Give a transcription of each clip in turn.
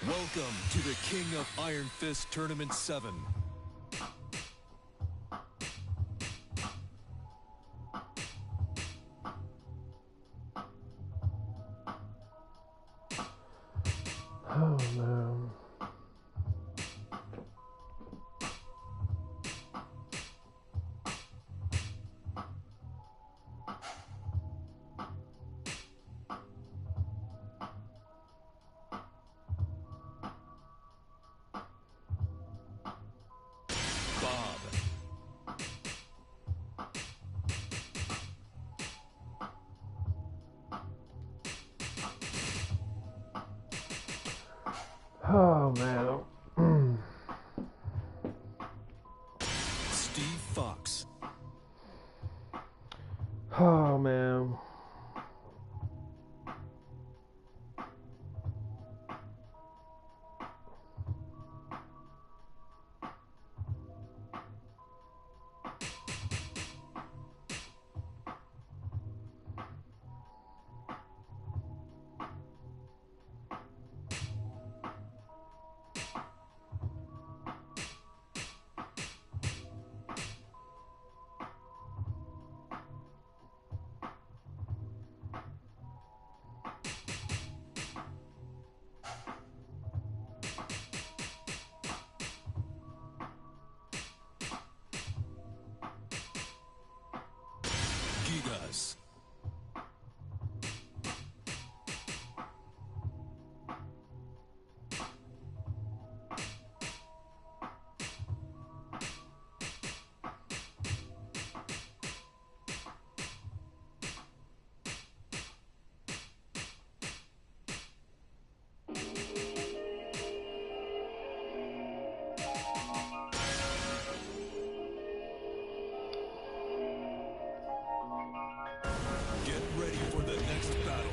Welcome to the King of Iron Fist Tournament 7. Oh, man. Oh, man. Steve Fox. Oh, man. Gigas. Get ready for the next battle.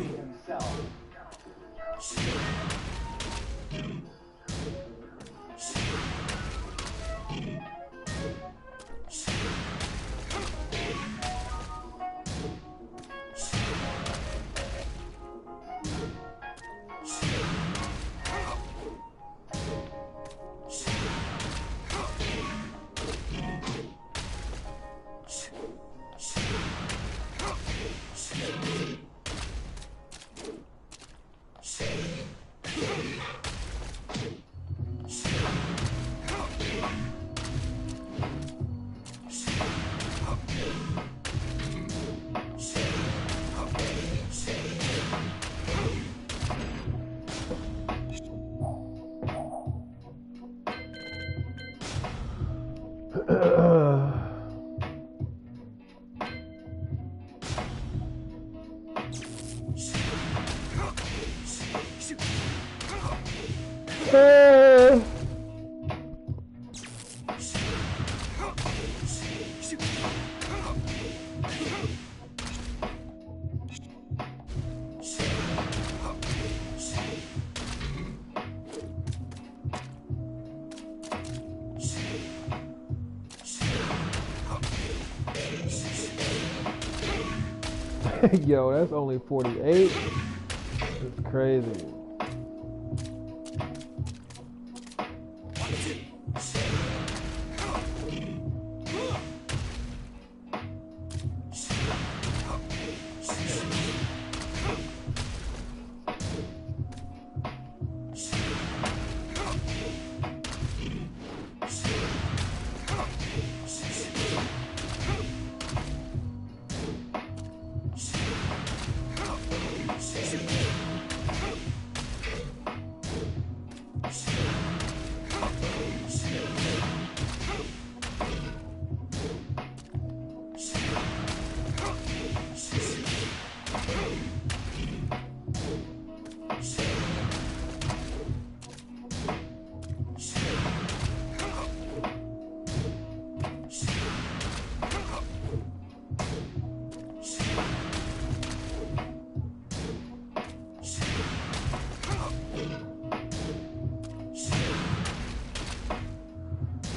himself. Yo, that's only 48. It's crazy.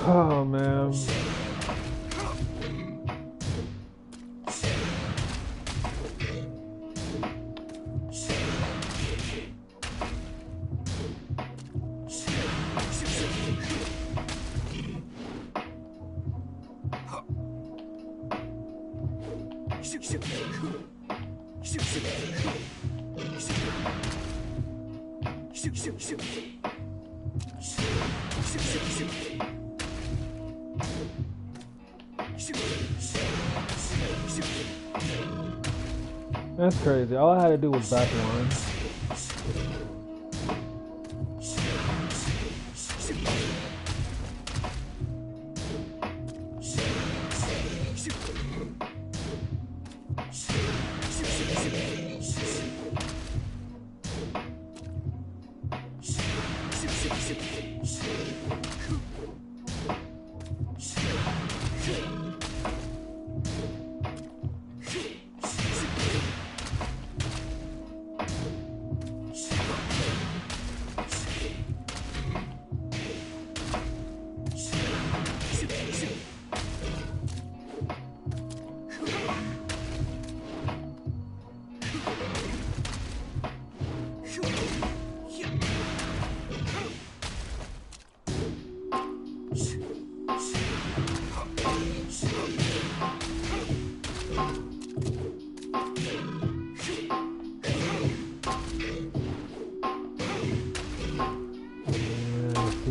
Oh man. That's crazy. All I had to do was back one.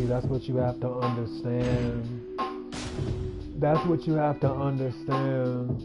That's what you have to understand. That's what you have to understand.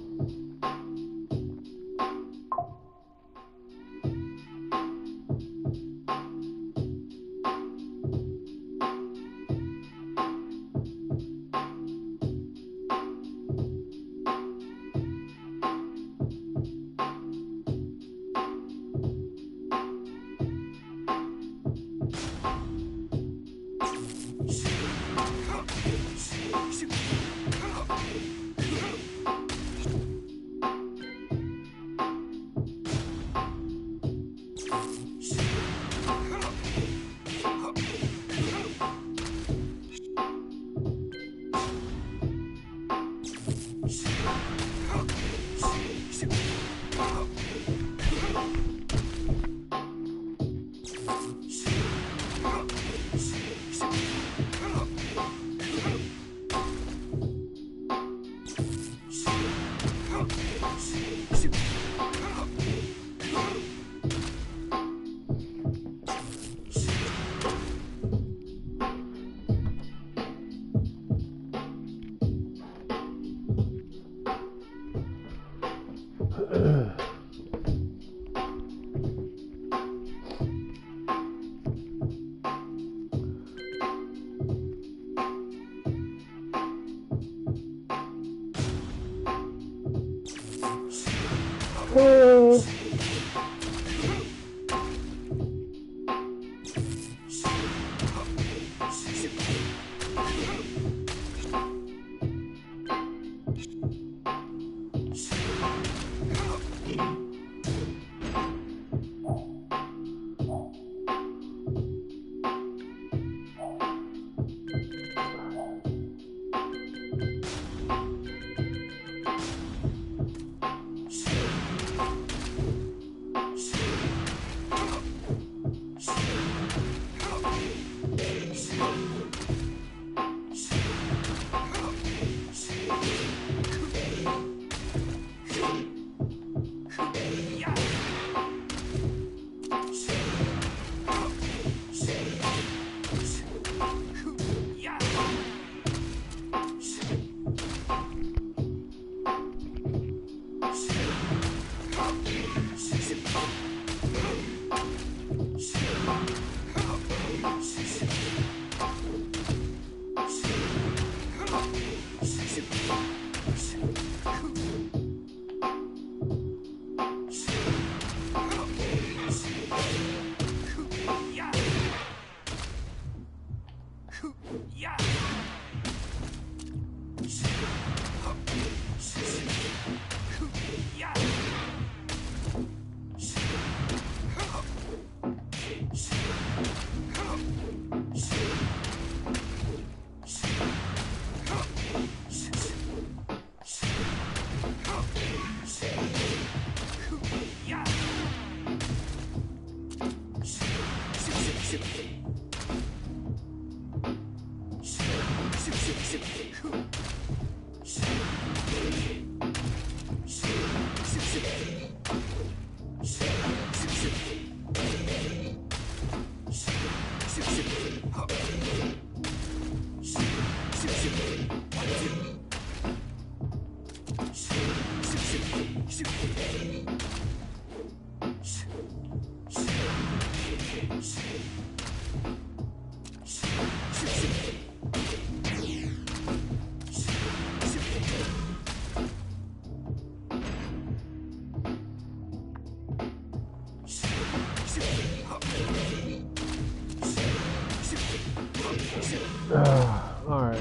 Alright.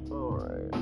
Alright.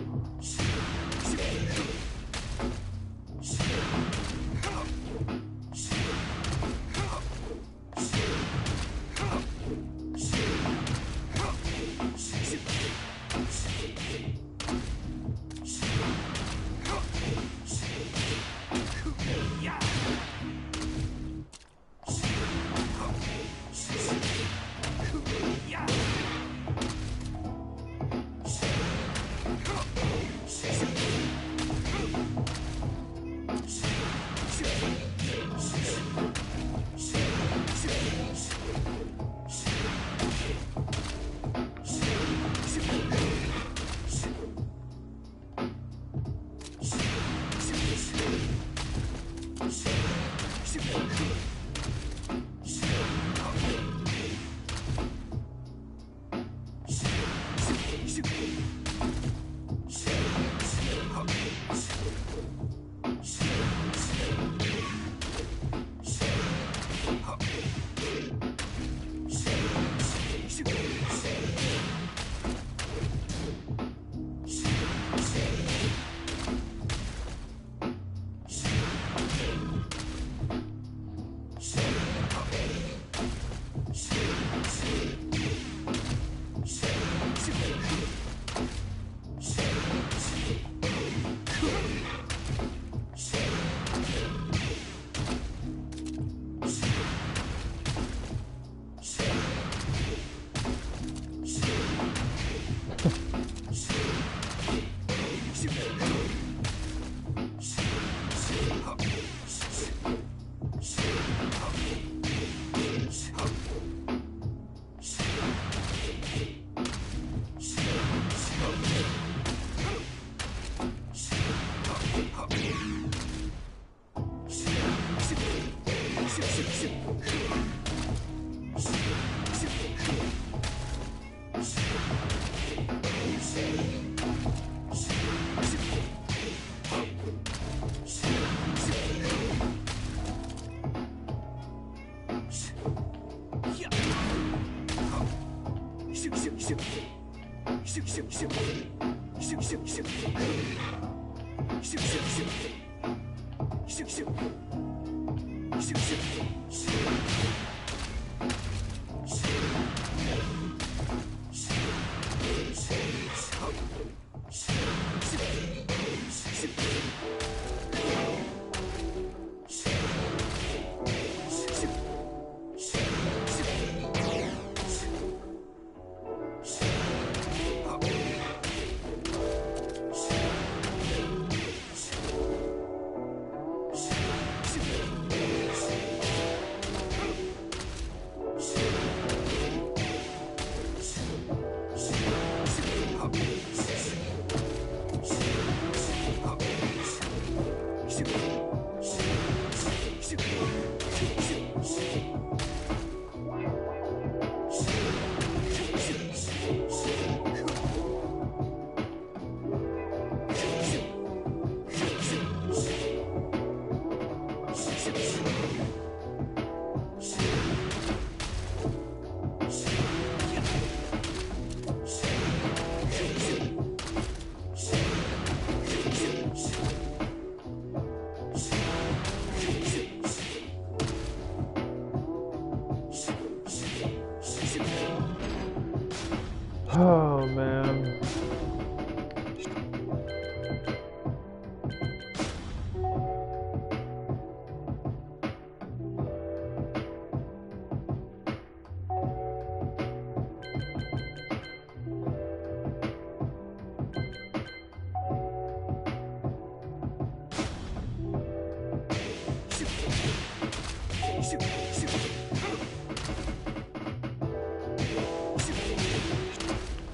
Oh man.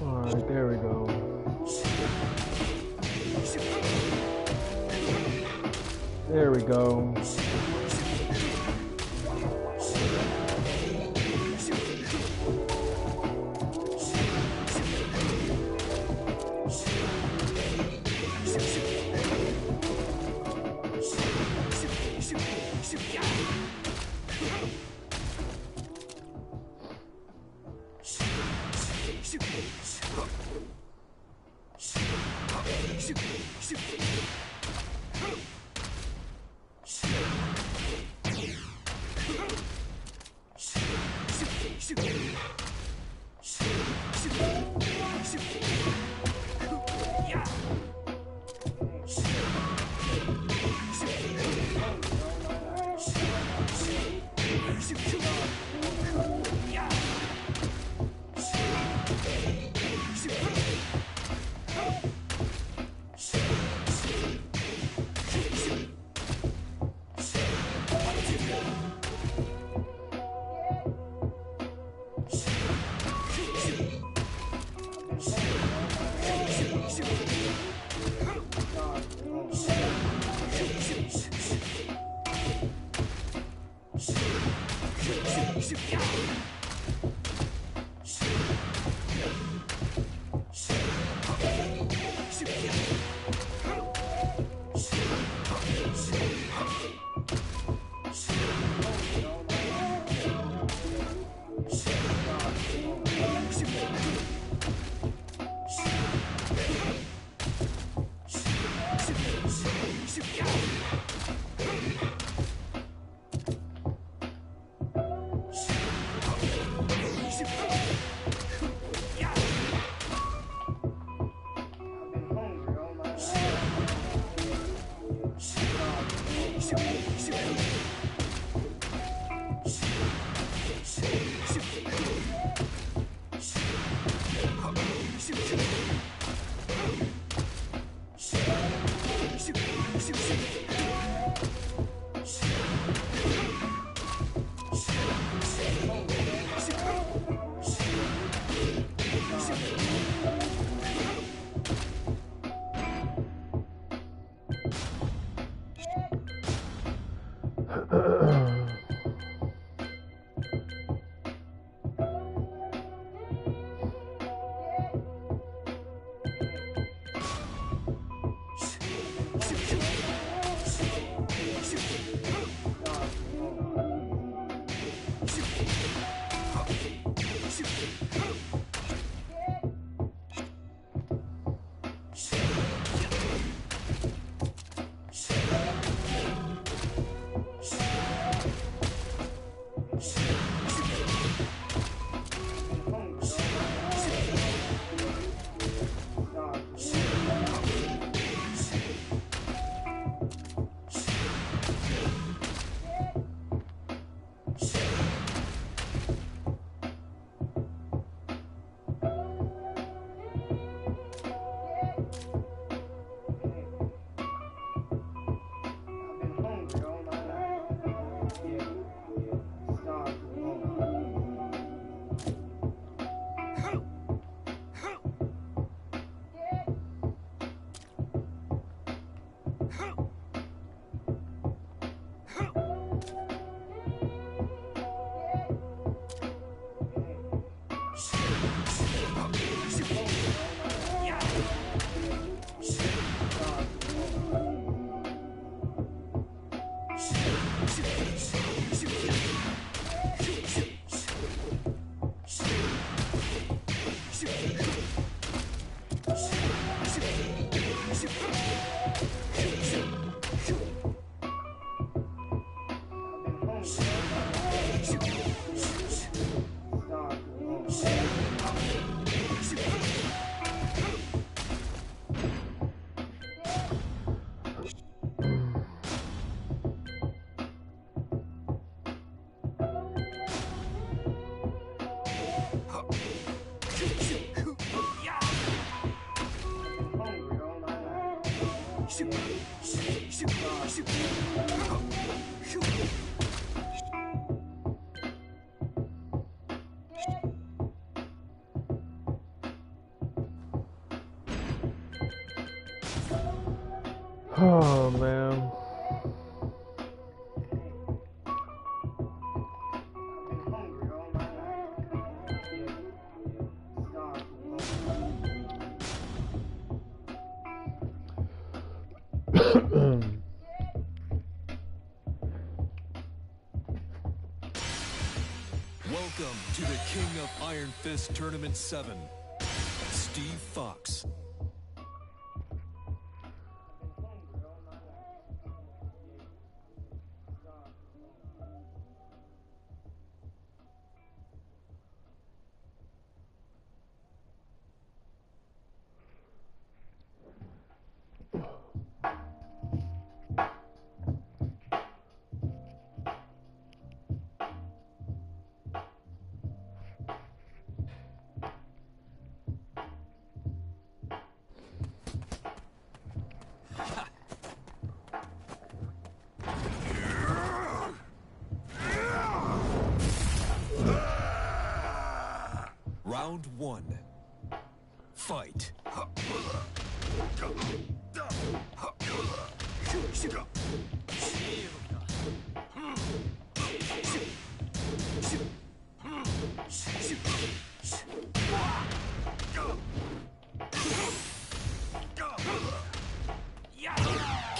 Alright, there we go. There we go. Oh man. Welcome to the King of Iron Fist Tournament 7, Steve Fox. Round 1. Fight.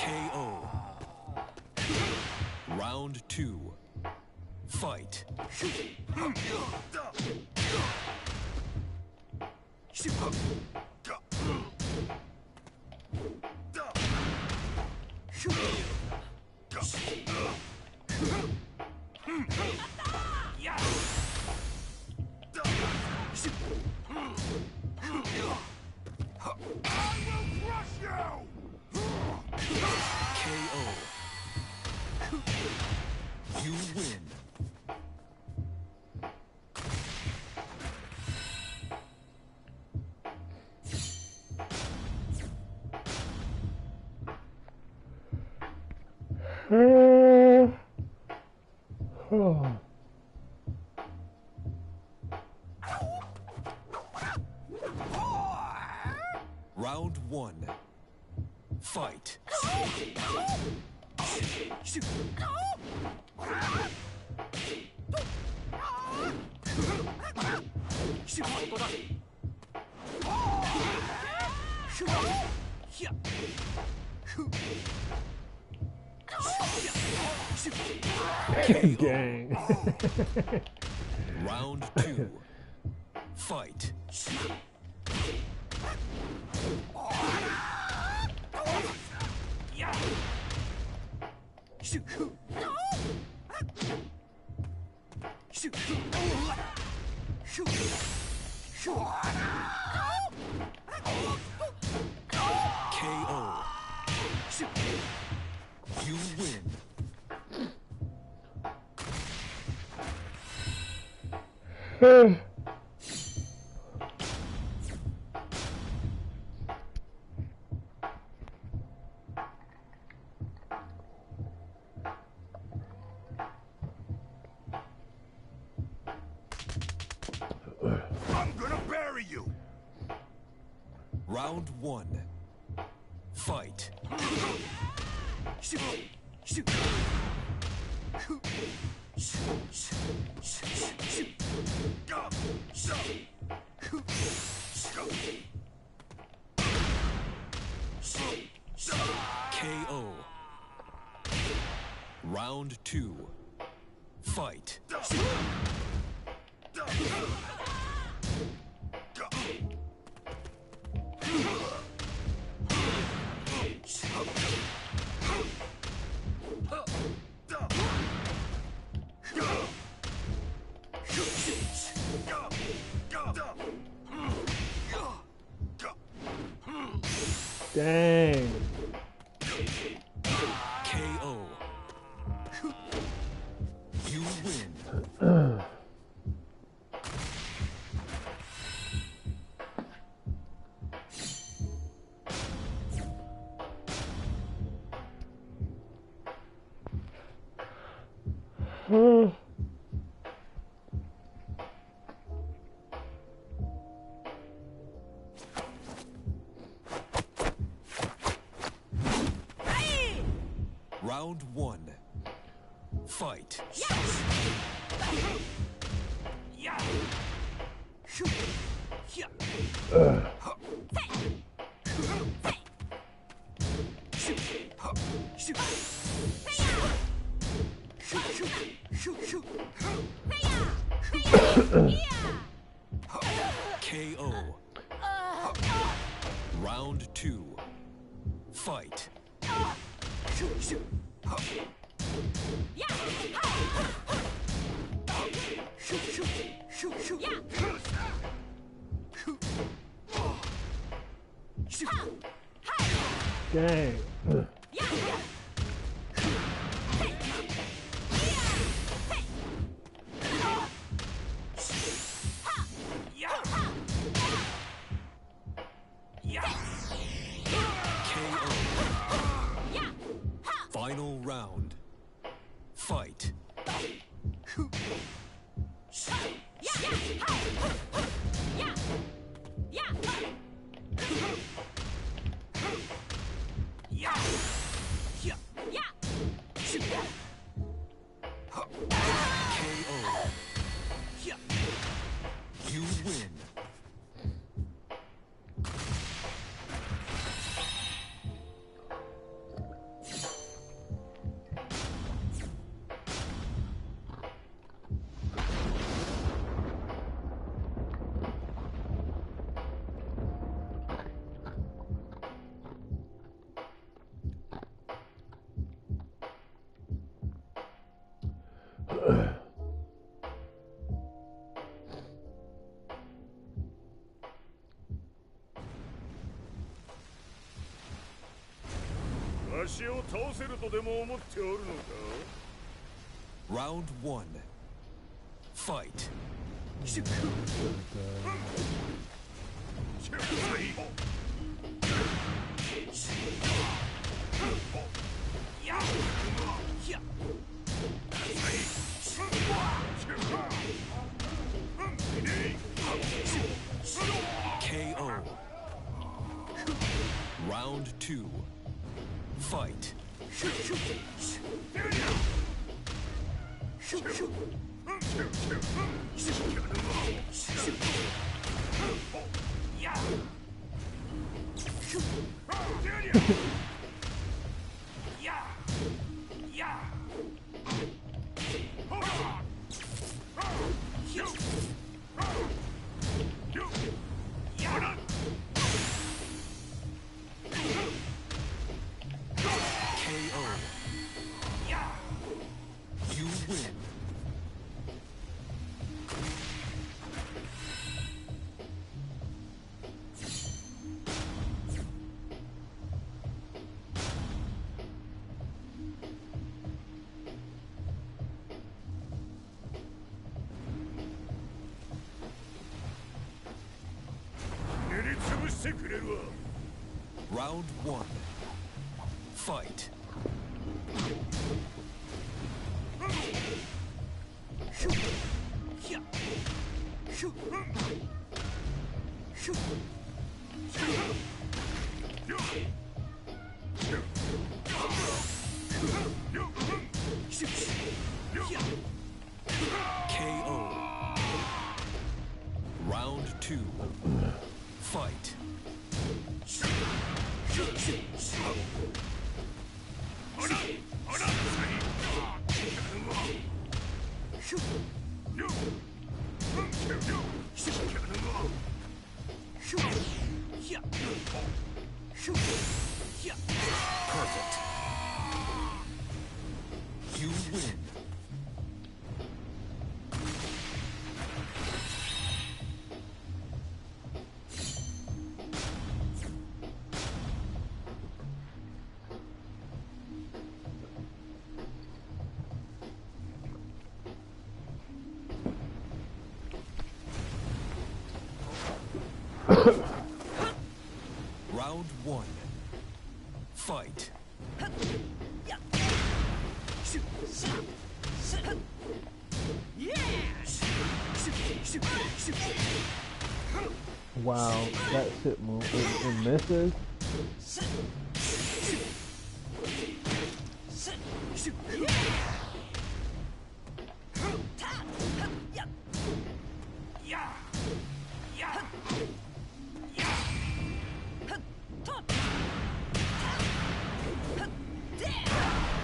KO. Round 2. Fight. KO. You win. Oh. Round 1. Fight. Gang. Round 2. Fight. KO. You win. I'm gonna bury you! Round 1. Fight. KO. Round 2. Fight. Dang. KO. You win. Round one. Fight. KO. Round two. Fight. Dang. Final round. Fight. KO. You win. Round one. Fight. KO. Round two. Fight. KO. You win. Round one. Fight. KO. Round two. Fight. Perfect. You win. Round one. Fight. Wow, that shit move. It misses.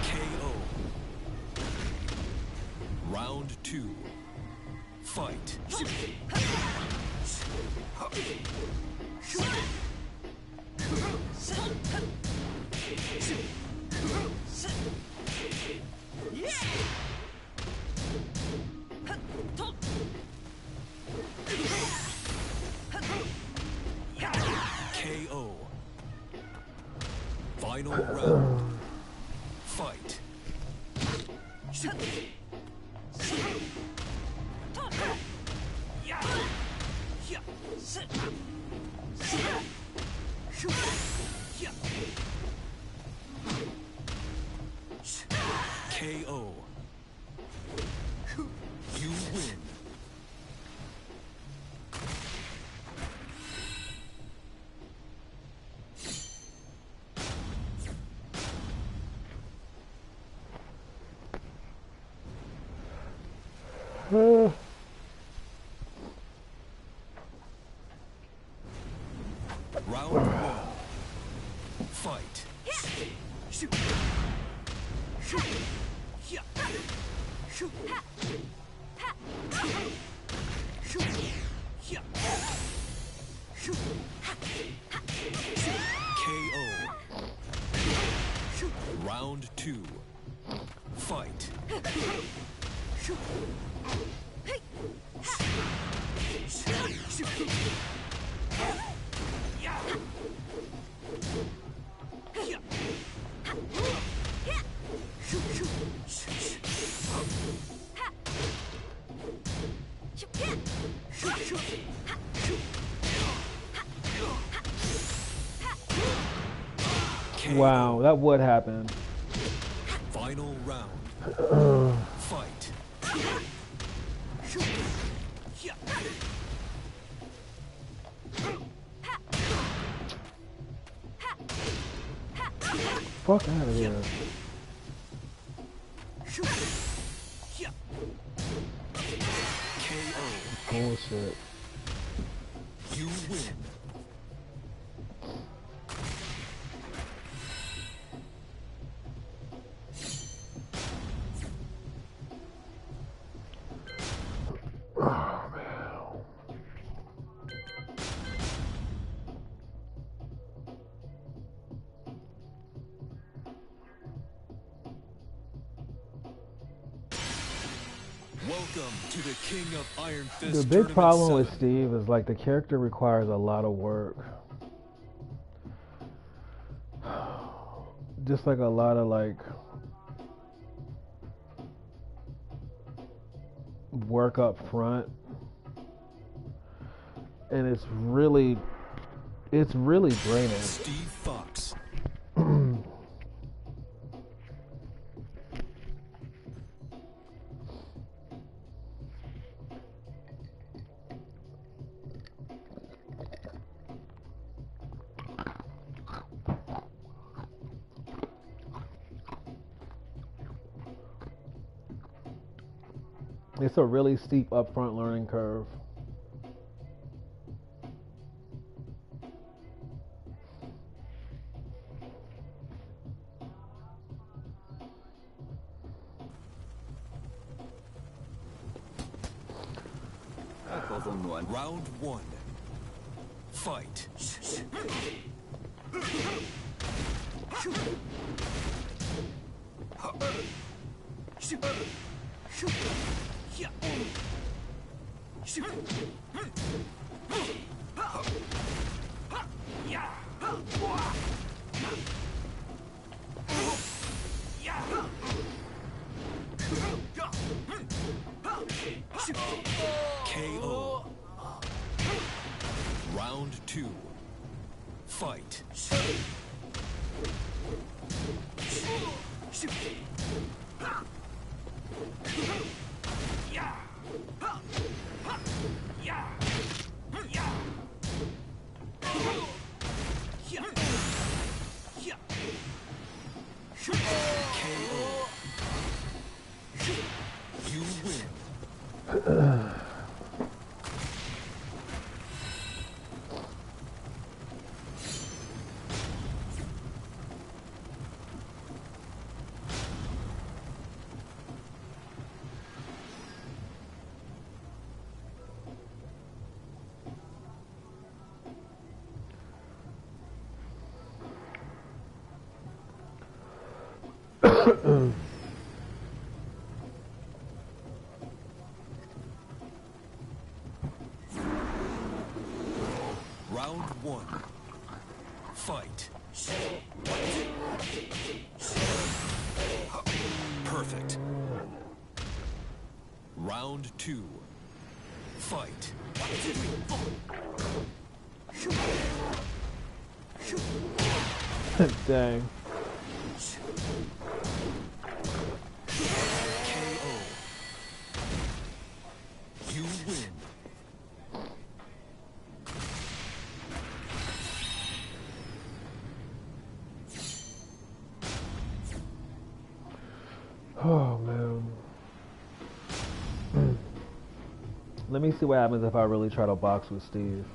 KO. Round 2. Fight. KO. Final round. Fight. KO. You win. Round 1. Fight. KO. Round 2. Fight. Wow, that would happen. Final round. Fight. Fuck out of here. KO. Bullshit. You win. Oh, man. Welcome to the King of Iron Fist. The big Tournament problem with 7. Steve is like the character requires a lot of work. Just like a lot of like work up front. And it's really draining. Steve Fox. It's a really steep upfront learning curve. Round 1. Fight. KO. Round 2. Fight. You win. Round one. Fight. Perfect. Round two. Fight. Dang. KO. You win. Oh man. Let me see what happens if I really try to box with Steve.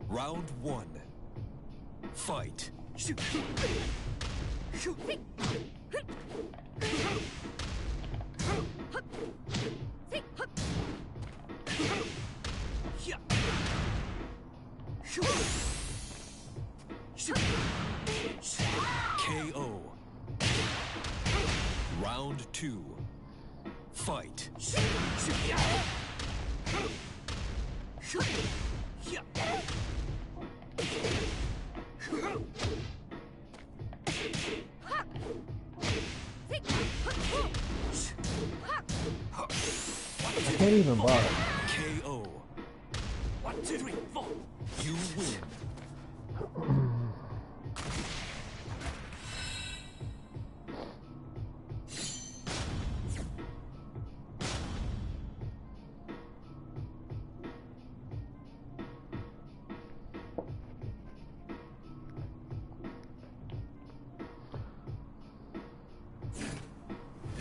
Round one. Fight. KO. Round two. Fight. I can't even box. KO. You win.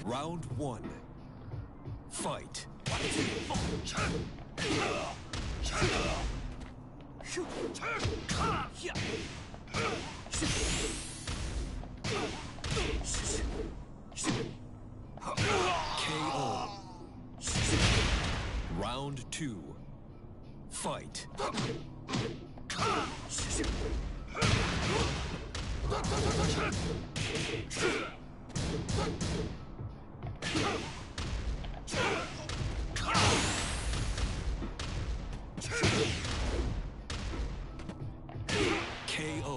Round one. Fight. KO. Round two. Fight. KO.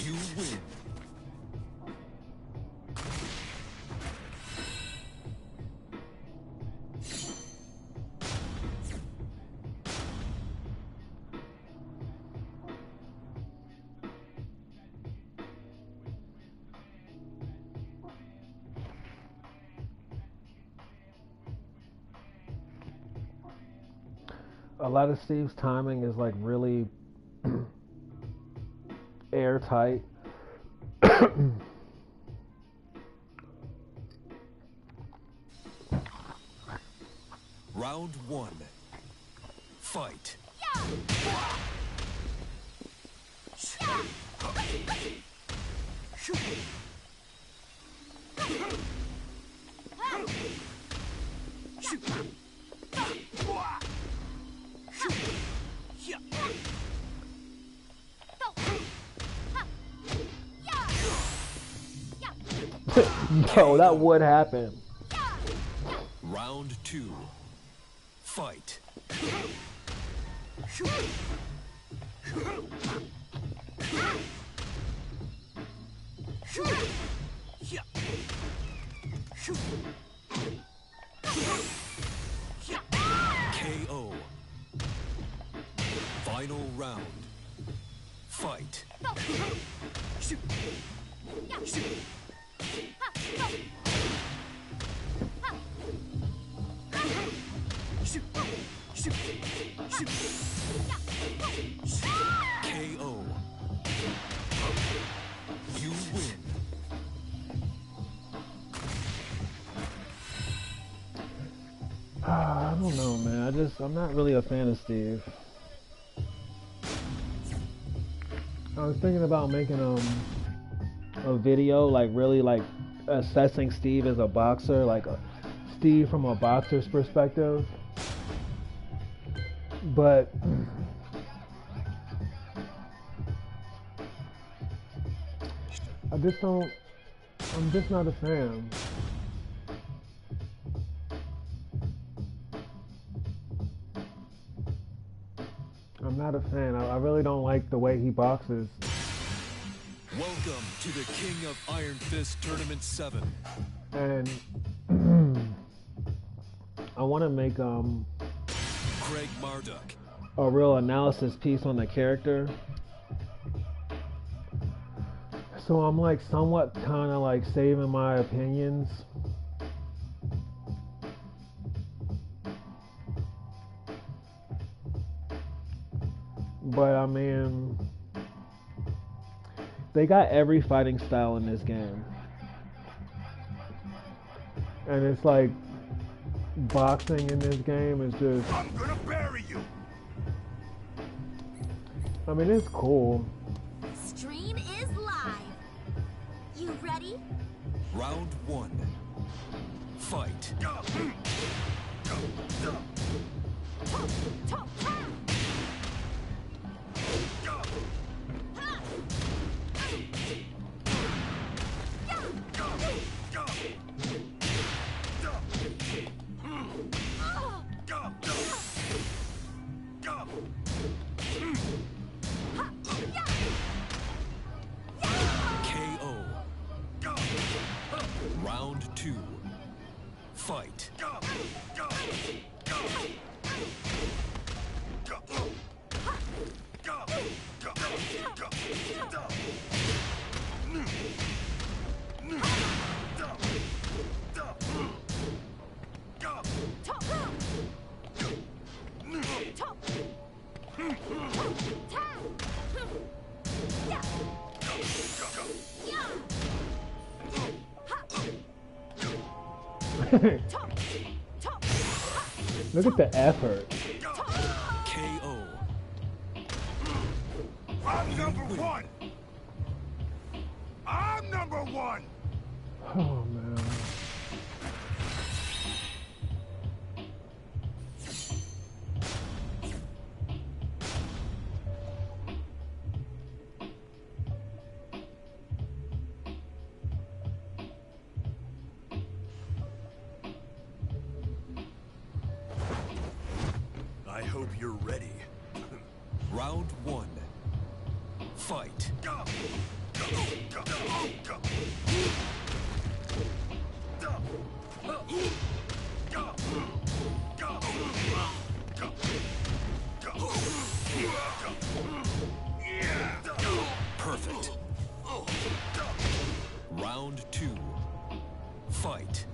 You win. A lot of Steve's timing is like really airtight. Round one. Fight. No, that would happen. Round 2. Fight. KO. Final round. Fight. KO. You win. I don't know, man. I'm not really a fan of Steve. I was thinking about making a video, like really like assessing Steve as a boxer, like Steve from a boxer's perspective. But I'm just not a fan. I'm not a fan. I really don't like the way he boxes. Welcome to the King of Iron Fist Tournament 7. And I want to make Craig Marduk. a real analysis piece on the character. So I'm like somewhat kind of like saving my opinions. But I mean, they got every fighting style in this game. And it's like boxing in this game is just, I'm gonna bury you. I mean, it's cool. Stream is live. You ready? Round 1. Fight. KO. Round 2. Fight. Look at the effort. KO. I'm number one. I'm number one. Oh man. I hope you're ready. Round 1. Fight. Perfect. Round 2. Fight.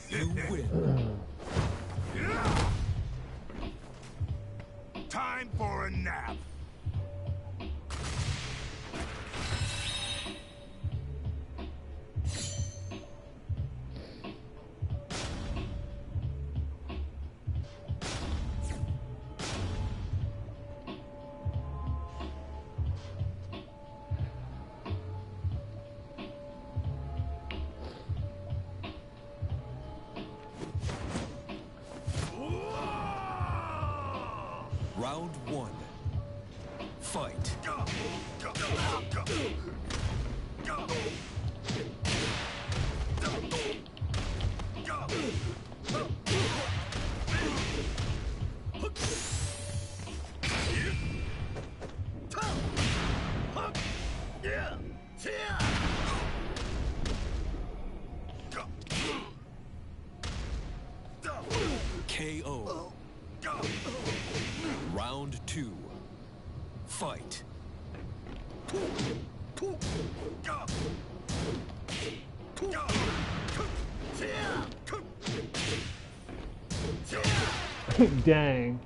You win. Time for a nap. Fight. KO. Round 2. Fight. Dang.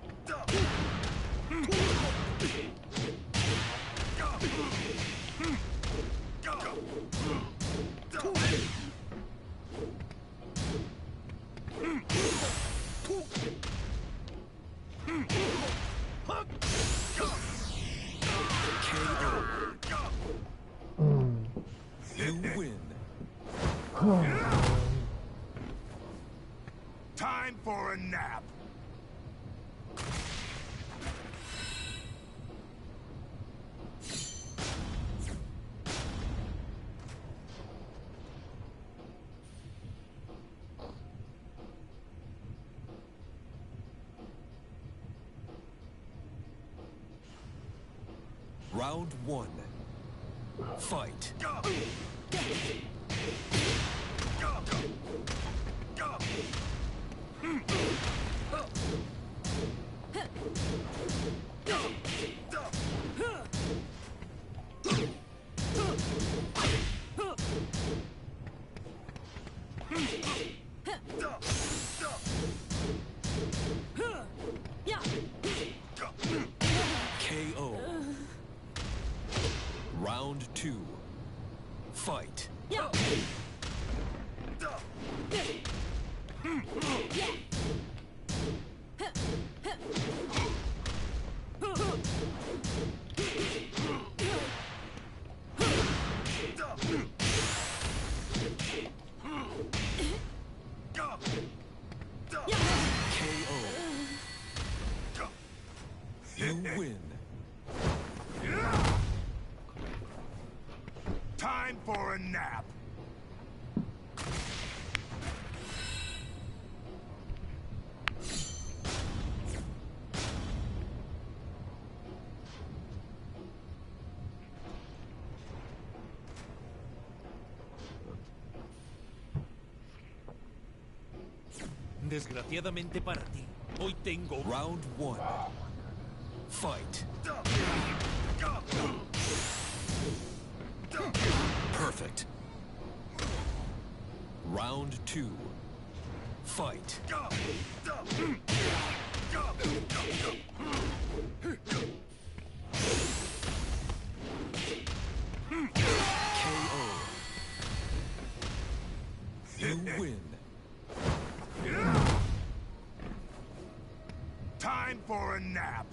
You win. Time for a nap. Round 1. Fight. KO. Round 2. Fight. KO. You win. Time for a nap. Desgraciadamente para ti, hoy tengo... Round 1. Fight. Perfect. Round 2. Fight. KO. You win. Time for a nap.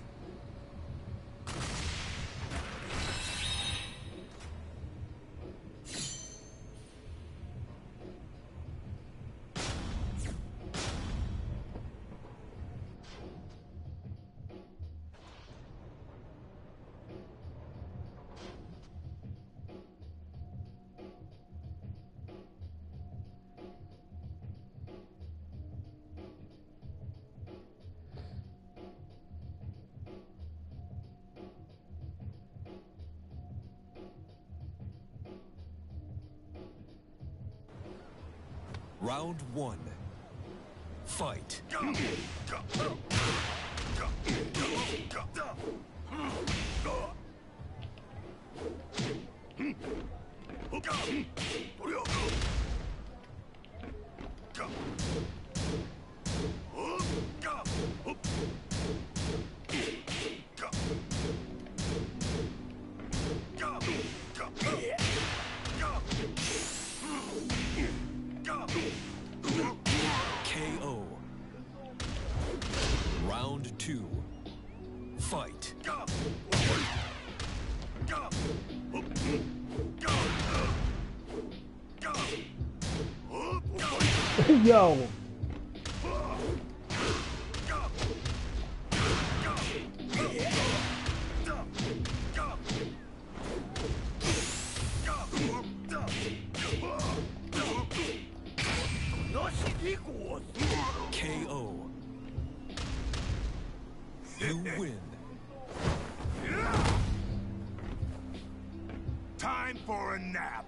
Round 1. Fight. KO. Round 2. Fight. Yo. You win. Time for a nap.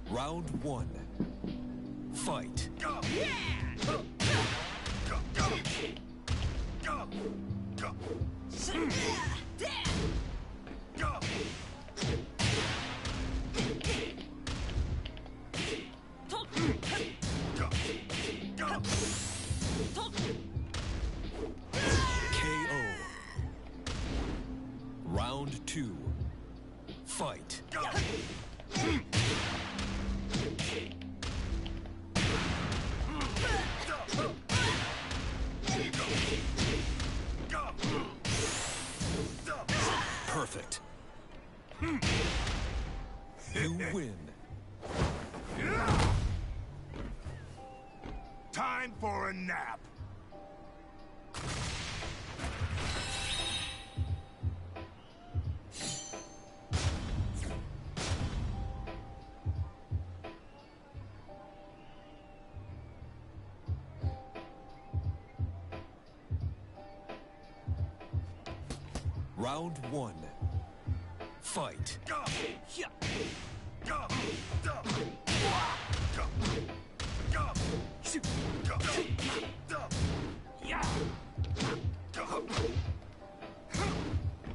Round one. Fight. Go. Go. Go. Go. Go. Go. Go. KO. Round two. Fight. Go. Perfect. You win. Time for a nap. Round one. Fight. Go. Go. Go. Go. Go. Shoot. Go. Go. Yeah. Go.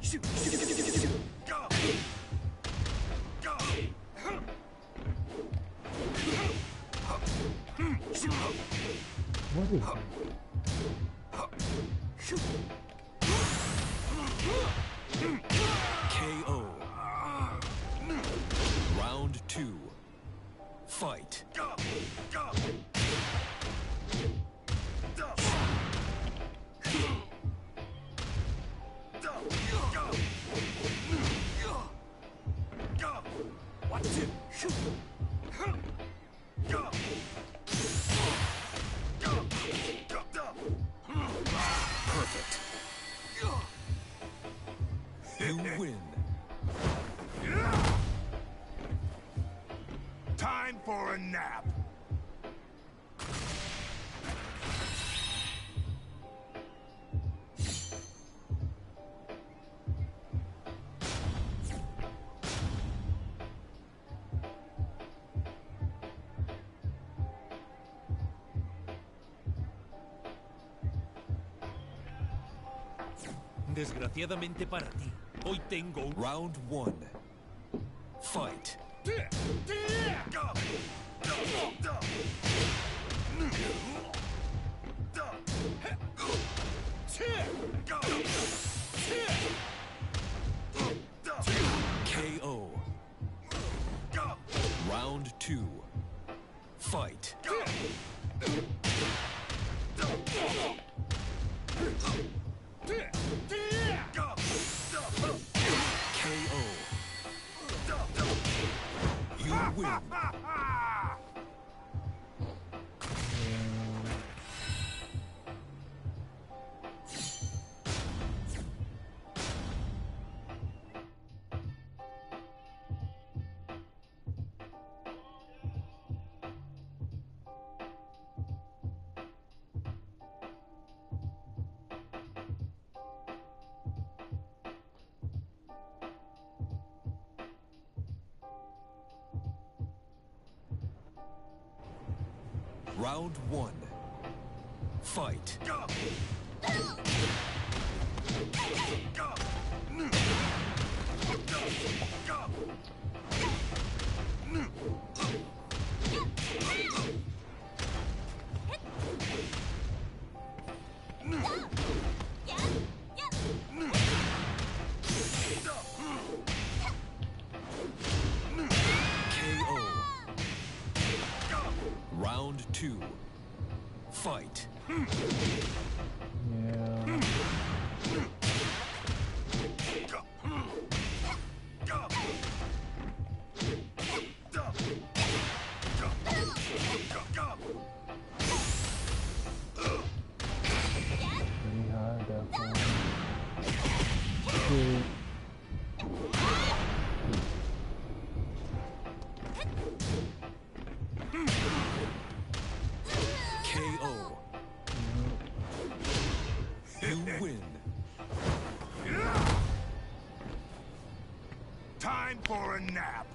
Shoot. Go. Go. What is that? KO. Round two. Fight. Go. Go. Go. Go. Go. Go. Watch it. Shoot. Go. Go. Go. Go. Perfect. You win. Time for a nap. Desgraciadamente para ti, hoy tengo un... Round one. Fight. Go. Go. Go. Go. Go. KO. Go. Round two. Fight. Go. Go. KO. You win. Round one. Fight. Go. Go. Go. KO. Round two. Fight. Yeah. Go. Go. shit. KO. You win. Time for a nap.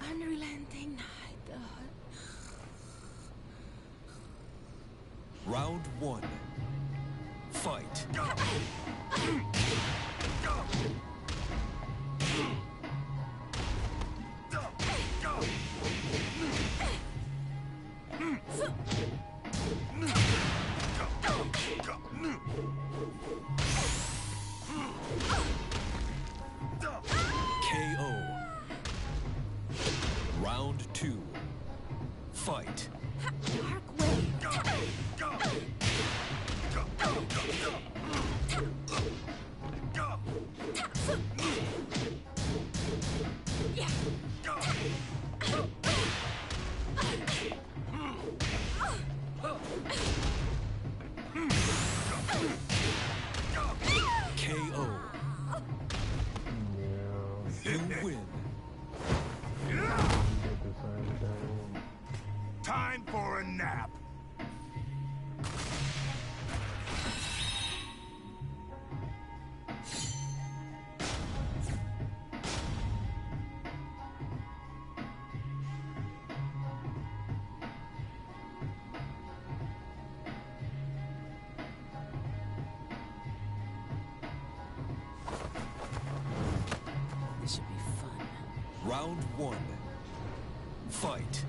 Unrelenting night. Round one. Fight. KO. Round two. Fight. Dark way. KO. Yeah. You win. Get the same thing. Time for a nap. This should be fun. Round one. Fight.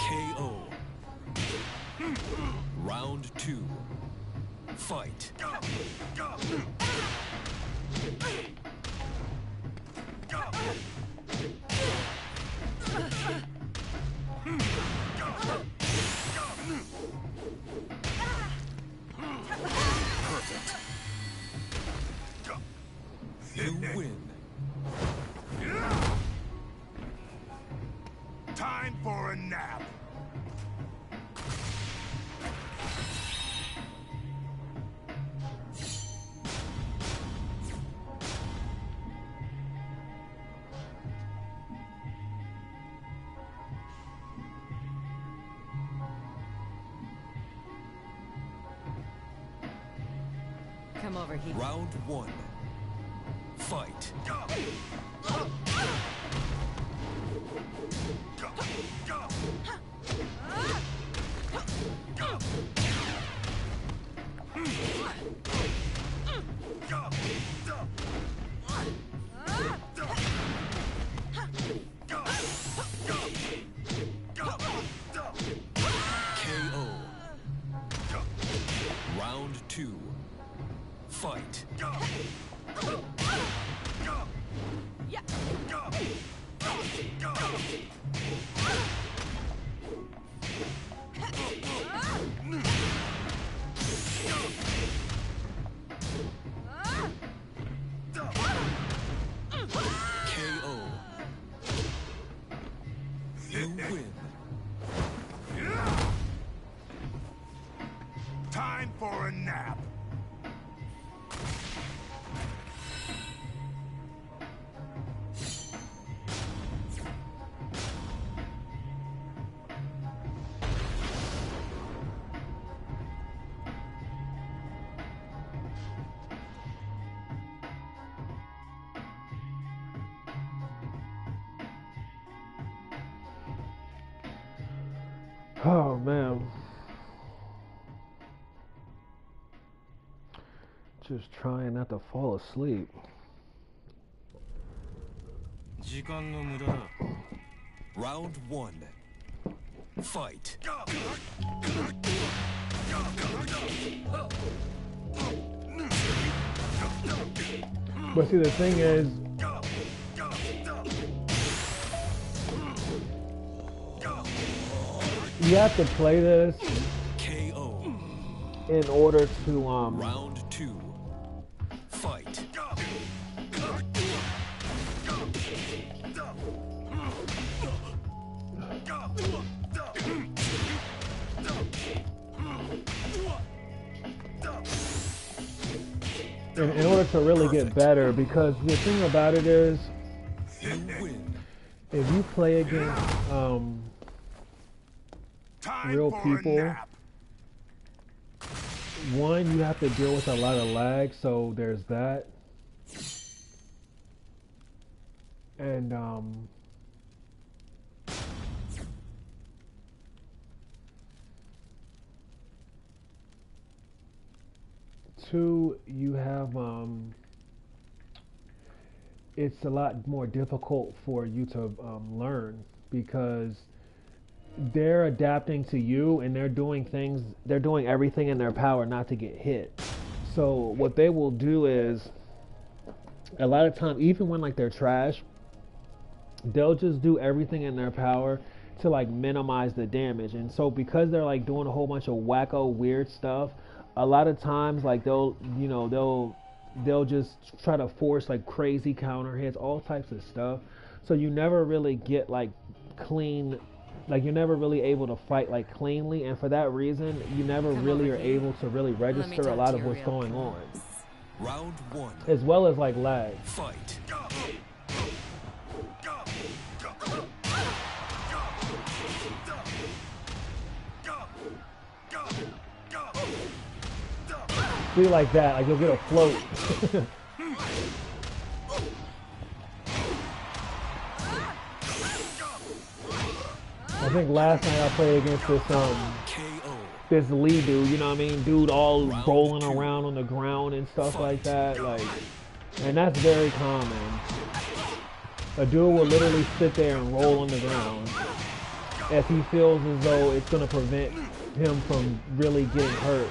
KO. Round two. Fight. Perfect. You win. Time for a nap. Come over here. Round one. Fight. KO. Round two. Fight. KO. You win. Time for a nap. Oh man. Just trying not to fall asleep. 時間の無駄だ Round 1. Fight. But see, the thing is, you have to play this KO. in order to Round 2. Fight. in order to really get better, because the thing about it is, You win. if you play against Time real for a people, nap. one, you have to deal with a lot of lag, so there's that. And two, you have it's a lot more difficult for you to learn, because they're adapting to you and they're doing everything in their power not to get hit. So what they will do is, a lot of time, even when like they're trash, they'll just do everything in their power to like minimize the damage. And so because they're like doing a whole bunch of wacko weird stuff, a lot of times like they'll just try to force like crazy counter hits, all types of stuff. So you never really get like clean, like you're never really able to fight like cleanly, and for that reason you never Come really over are here. able to really Let me register a talk lot to of your what's real going on, clothes. Round 1. as well as like lag. Fight. Be like that, like you'll get a float. I think last night I played against this KO. this Lee dude, you know what I mean? Dude all Round rolling 2. around on the ground and stuff like Fight. that, like, and that's very common. A dude will literally sit there and roll on the ground as he feels as though it's gonna prevent him from really getting hurt.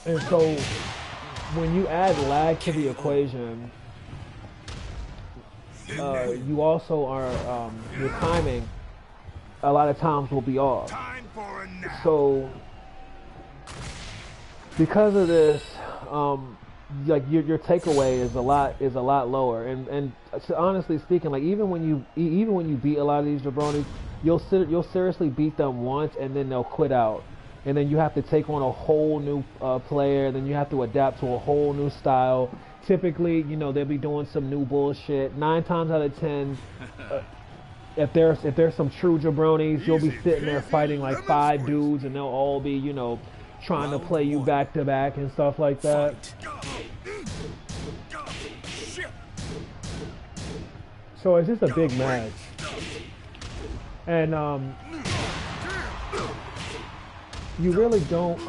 And so when you add lag to the equation, you also are your timing a lot of times will be off. Time for a nap. So because of this, like your takeaway is a lot lower. And so honestly speaking, like even when you beat a lot of these jabronis, you'll seriously beat them once and then they'll quit out. And then you have to take on a whole new player. Then you have to adapt to a whole new style. Typically, they'll be doing some new bullshit. 9 times out of 10, if there's some true jabronis, you'll be sitting there fighting like 5 dudes, and they'll all be, trying to play you back to back and stuff like that. So it's just a big match. And you really don't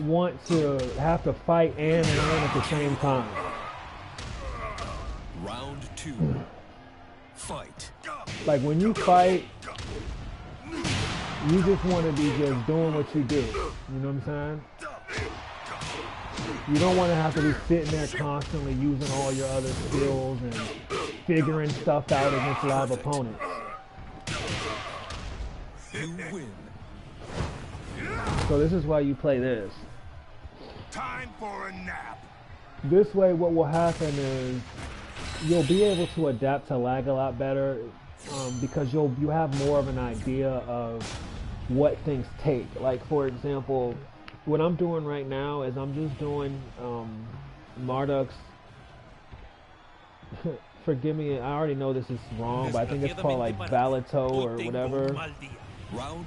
want to have to fight and learn at the same time. Round 2. Fight. Like when you fight, you just want to be just doing what you do. You know what I'm saying? You don't want to have to be sitting there constantly using all your other skills and figuring stuff out against live opponents. You win. So this is why you play this. Time for a nap. This way what will happen is you'll be able to adapt to lag a lot better, because you have more of an idea of what things take. Like for example, what I'm doing right now is I'm just doing Marduk's forgive me, I already know this is wrong, but I think it's called like Valito or whatever. Round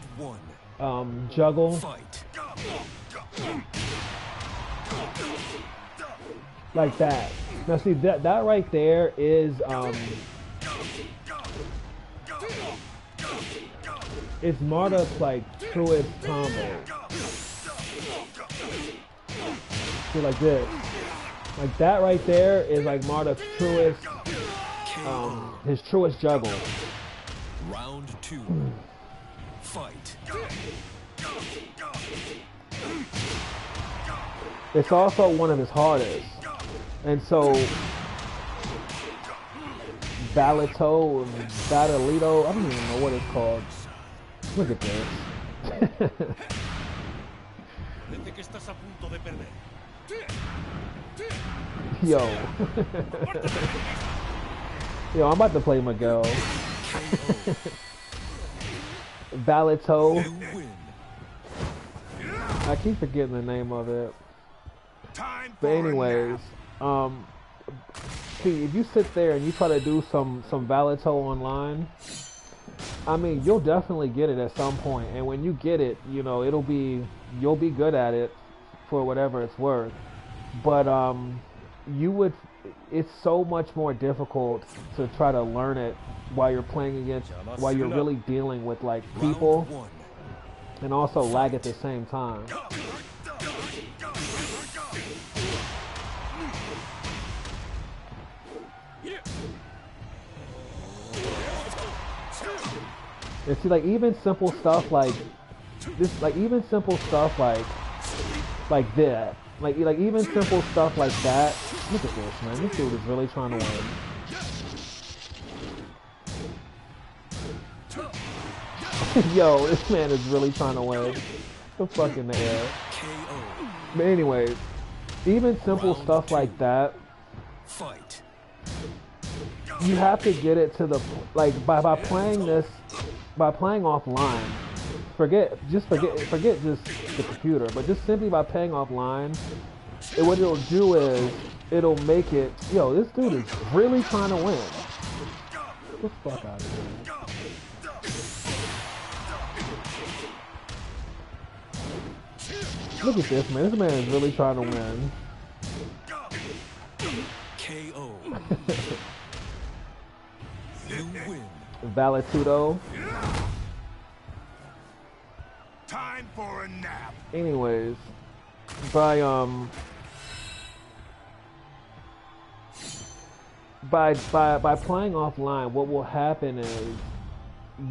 1. Juggle. Fight. Like that. Now see that right there is it's Marduk's like truest combo. See like this. Like that right there is like Marduk's truest his truest juggle. Round 2. Fight. It's also one of his hardest. And so Valito, Battleito, I don't even know what it's called. Look at this. Yo. Yo, I'm about to play Miguel. Valito. You win. I keep forgetting the name of it. Time But for a anyways, nap. see, if you sit there and you try to do some Valito online, I mean, you'll definitely get it at some point. And when you get it, you know, you'll be good at it for whatever it's worth. But it's so much more difficult to try to learn it while you're really dealing with like people Round 1. and also lag at the same time. And see, like even simple stuff like this, like even simple stuff like that, like even simple stuff like that. Look at this, man. This dude is really trying to win. Yo, this man is really trying to win. The fuck in the air. KO. But anyways, even simple Round stuff 2. like that, Fight. you have to get it to the like by playing this, by playing offline. Forget just the computer, but just simply by playing offline, what it'll do is it'll make it. Yo, this dude is really trying to win. Get the fuck out of here. Look at this, man. This man is really trying to win. KO. You win. Valitudo. Time for a nap. Anyways, by playing offline, what will happen is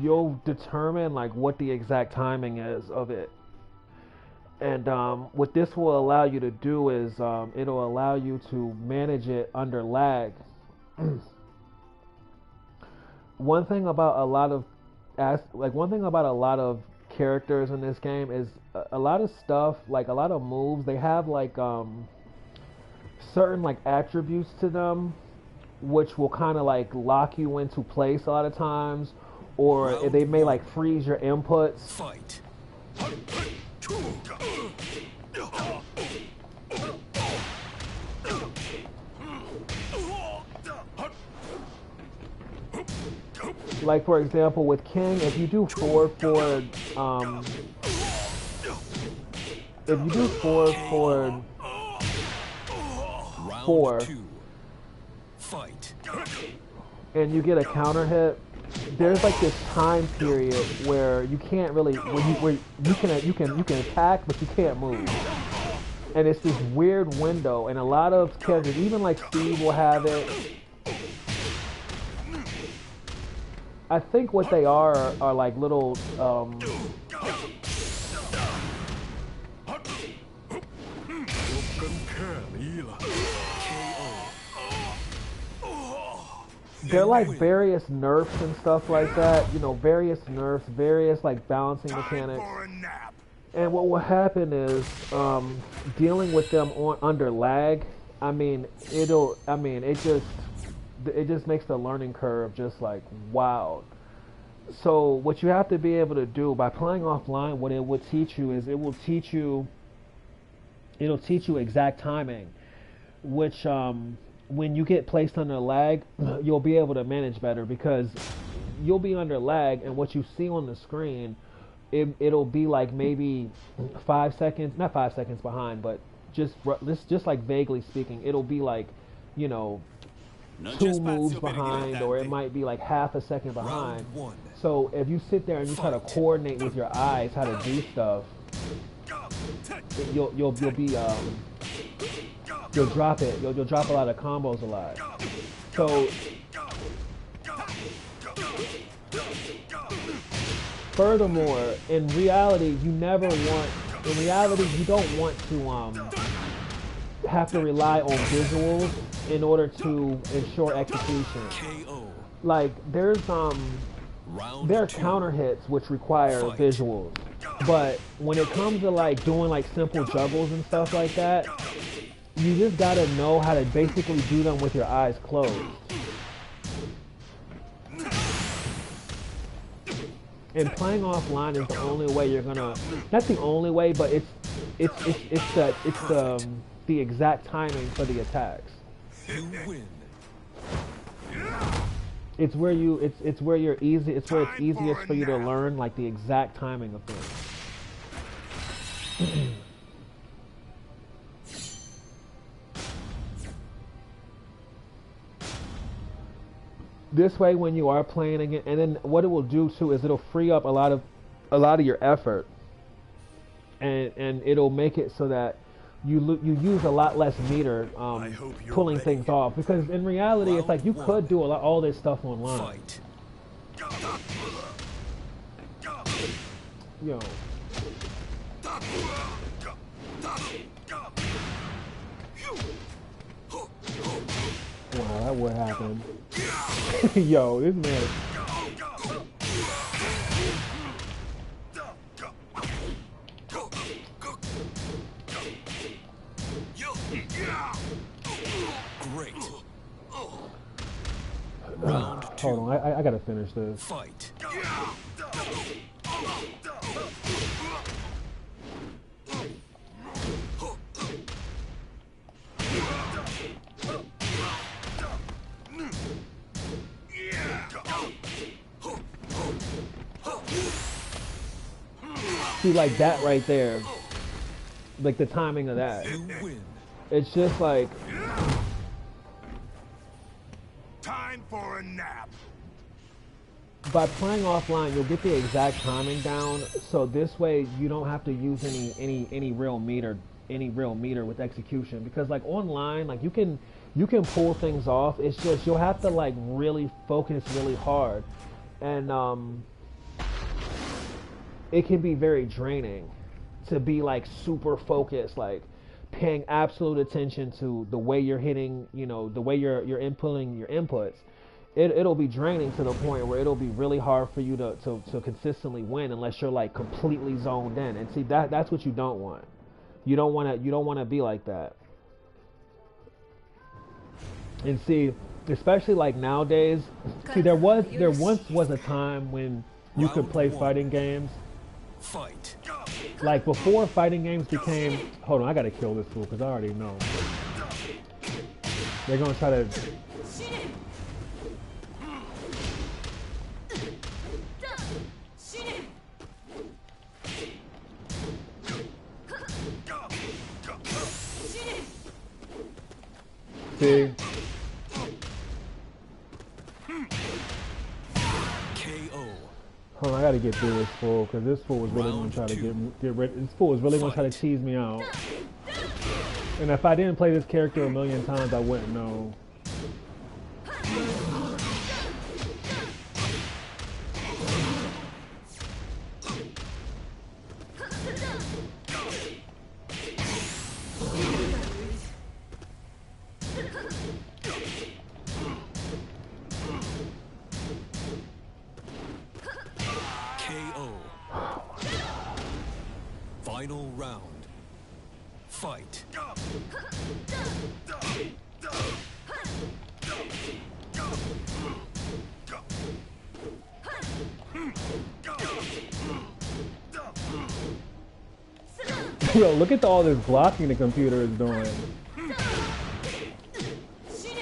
you'll determine like what the exact timing is of it. And what this will allow you to do is it'll allow you to manage it under lag. One thing about a lot of characters in this game is a lot of stuff, like a lot of moves, they have like certain like attributes to them, which will kind of like lock you into place a lot of times, or they may like freeze your inputs. Fight. Like for example, with King, if you do forward, Round 2. Fight. and you get a counter hit, there's like this time period where you can't really, where you can attack, but you can't move. And it's this weird window, and a lot of characters, even like Steve will have it. I think what they are like little they're like various nerfs and stuff like that, you know, various nerfs, various like balancing mechanics. For a nap. And what will happen is dealing with them under lag. It just makes the learning curve just like wild. So what you have to be able to do by playing offline, what it will teach you is it'll teach you exact timing, which when you get placed under lag, you'll be able to manage better because you'll be under lag, and what you see on the screen, it'll be like maybe 5 seconds, not 5 seconds behind, but just like vaguely speaking, it'll be like, you know, 2 moves behind, or it might be like half a second behind. So if you sit there and you try to coordinate with your eyes how to do stuff, you'll drop it. You'll drop a lot of combos a lot. So furthermore, in reality, you don't want to have to rely on visuals in order to ensure execution. Like there are counter hits which require visuals, but when it comes to like doing like simple juggles and stuff like that, you just gotta know how to basically do them with your eyes closed. And playing offline is the only way you're gonna, not the only way, but it's the exact timing for the attacks. You win. It's where it's easiest for you to learn like the exact timing of things. This way, when you are playing again, and then what it will do too is it'll free up a lot of your effort, and it'll make it so that you use a lot less meter pulling things off, because in reality it's like you could do all this stuff online. Yo. Wow, that would happen. Yo, this man. Great. Hold on, I gotta finish this. Fight. See, like that right there, like the timing of that. You win. It's just like, Time for a nap. by playing offline, you'll get the exact timing down. So this way, you don't have to use any real meter with execution. Because like online, like you can pull things off. It's just you'll have to like really focus really hard, and it can be very draining to be like super focused, like paying absolute attention to the way you're hitting, you know, the way you're inputting your inputs. It'll be draining to the point where it'll be really hard for you to consistently win unless you're like completely zoned in. And see, that's what you don't want. You don't want to be like that. And see, especially like nowadays, see there once was a time when you could play fighting games. Fight. Like before fighting games became, hold on, I gotta kill this fool because I already know. They're gonna try to. See? KO. Hold on, I gotta get through this fool because this fool was really gonna try to get rid. This fool was really gonna try to tease me out. And if I didn't play this character a million times, I wouldn't know. Final round. Fight. Yo, look at all this blocking the computer is doing.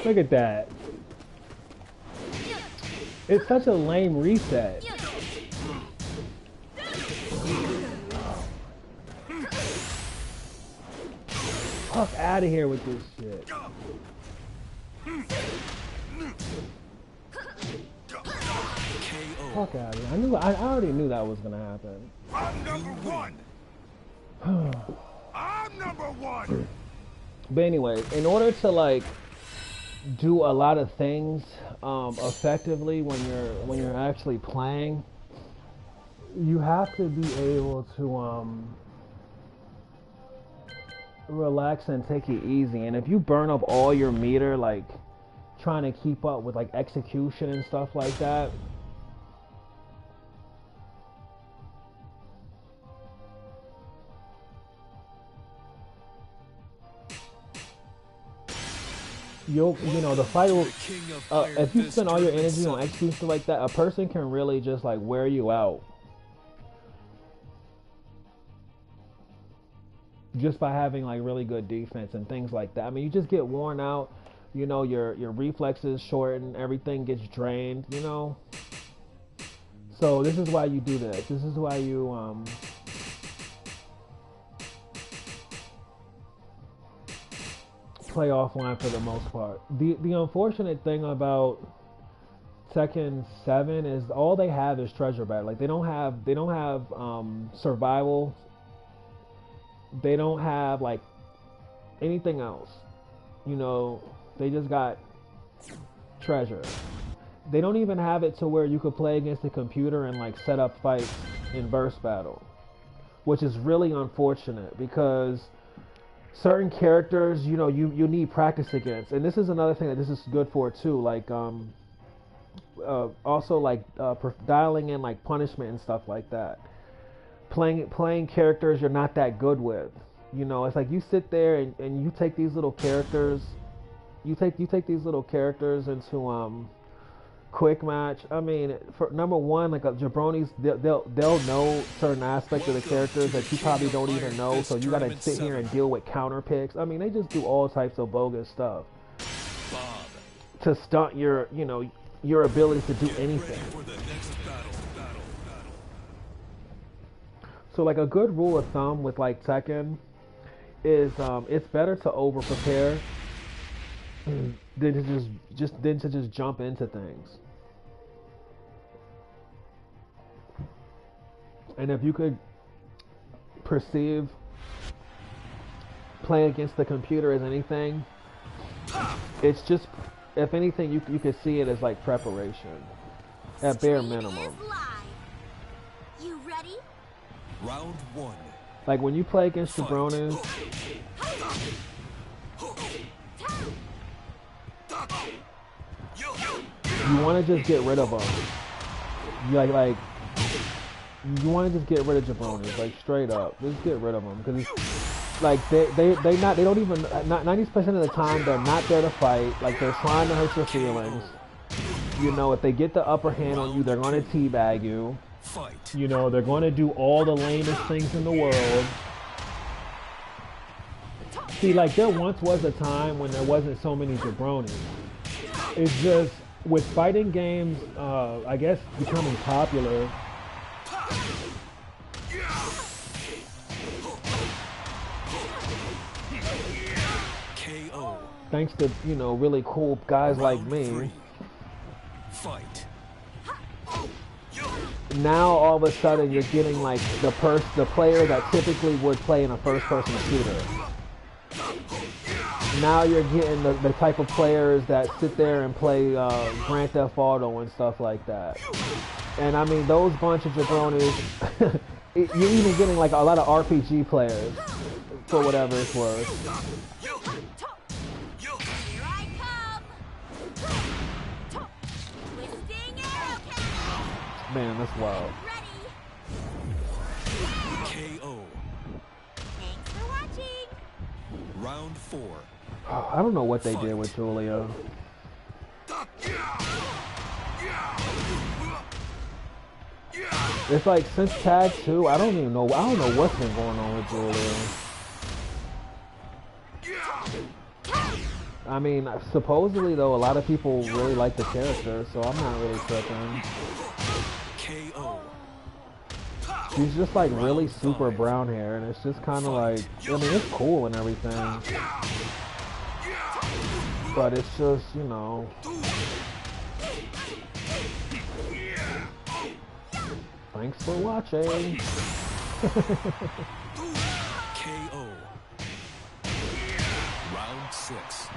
Look at that. It's such a lame reset. Fuck out of here with this shit. KO. Fuck out of here. I already knew that was gonna happen. I'm number one. I'm number one. But anyway, in order to like do a lot of things effectively when you're actually playing, you have to be able to relax and take it easy. And if you burn up all your meter like trying to keep up with like execution and stuff like that, you know the fight will, if you spend all your energy on execution like that, a person can really just like wear you out just by having like really good defense and things like that. I mean, you just get worn out, you know, your reflexes shorten, everything gets drained, you know. So this is why you do this. This is why you play offline for the most part. The unfortunate thing about Tekken 7 is all they have is treasure battle. Like they don't have survival. They don't have like anything else. You know, they just got treasure. They don't even have it to where you could play against the computer and like set up fights in burst battle, which is really unfortunate because certain characters, you know, you need practice against. And this is another thing that this is good for too, like also like dialing in like punishment and stuff like that. Playing characters you're not that good with. You know, it's like you sit there and you take these little characters, you take these little characters into quick match. I mean, for number one, like jabronis, they'll know certain aspects of the characters that you probably don't even know, so you gotta sit here and deal with counter picks. I mean, they just do all types of bogus stuff to stunt your, you know, your ability to do anything. So like a good rule of thumb with like Tekken is it's better to over prepare than to just jump into things. And if you could perceive playing against the computer as anything, it's just, if anything, you could see it as like preparation at bare minimum. You ready? Round one. Like when you play against jabronis, you want to just get rid of them. You like you want to just get rid of jabronis, like straight up, just get rid of them because like they don't even 90% of the time they're not there to fight. Like they're trying to hurt your feelings. You know, if they get the upper hand on you, they're gonna teabag you. You know, they're gonna do all the lamest things in the world. See, like there once was a time when there wasn't so many jabronis. It's just with fighting games, I guess becoming popular. KO. Thanks to, you know, really cool guys like me. Fight. Now all of a sudden you're getting like the player that typically would play in a first-person shooter. Now you're getting the type of players that sit there and play Grand Theft Auto and stuff like that. And I mean, those bunch of jabronis, you're even getting like a lot of RPG players, for whatever it's worth. Here I come. Twisting arrow cannon. Man, that's wild. Ready? KO. Thanks for watching. Round four. I don't know what they did with Julia. It's like since Tag 2, I don't know what's been going on with Julia. I mean, supposedly though, a lot of people really like the character, so I'm not really tripping. KO. She's just like really super brown hair, and it's just kind of like, I mean, it's cool and everything, but it's just, you know. Thanks for watching. KO. Round 6.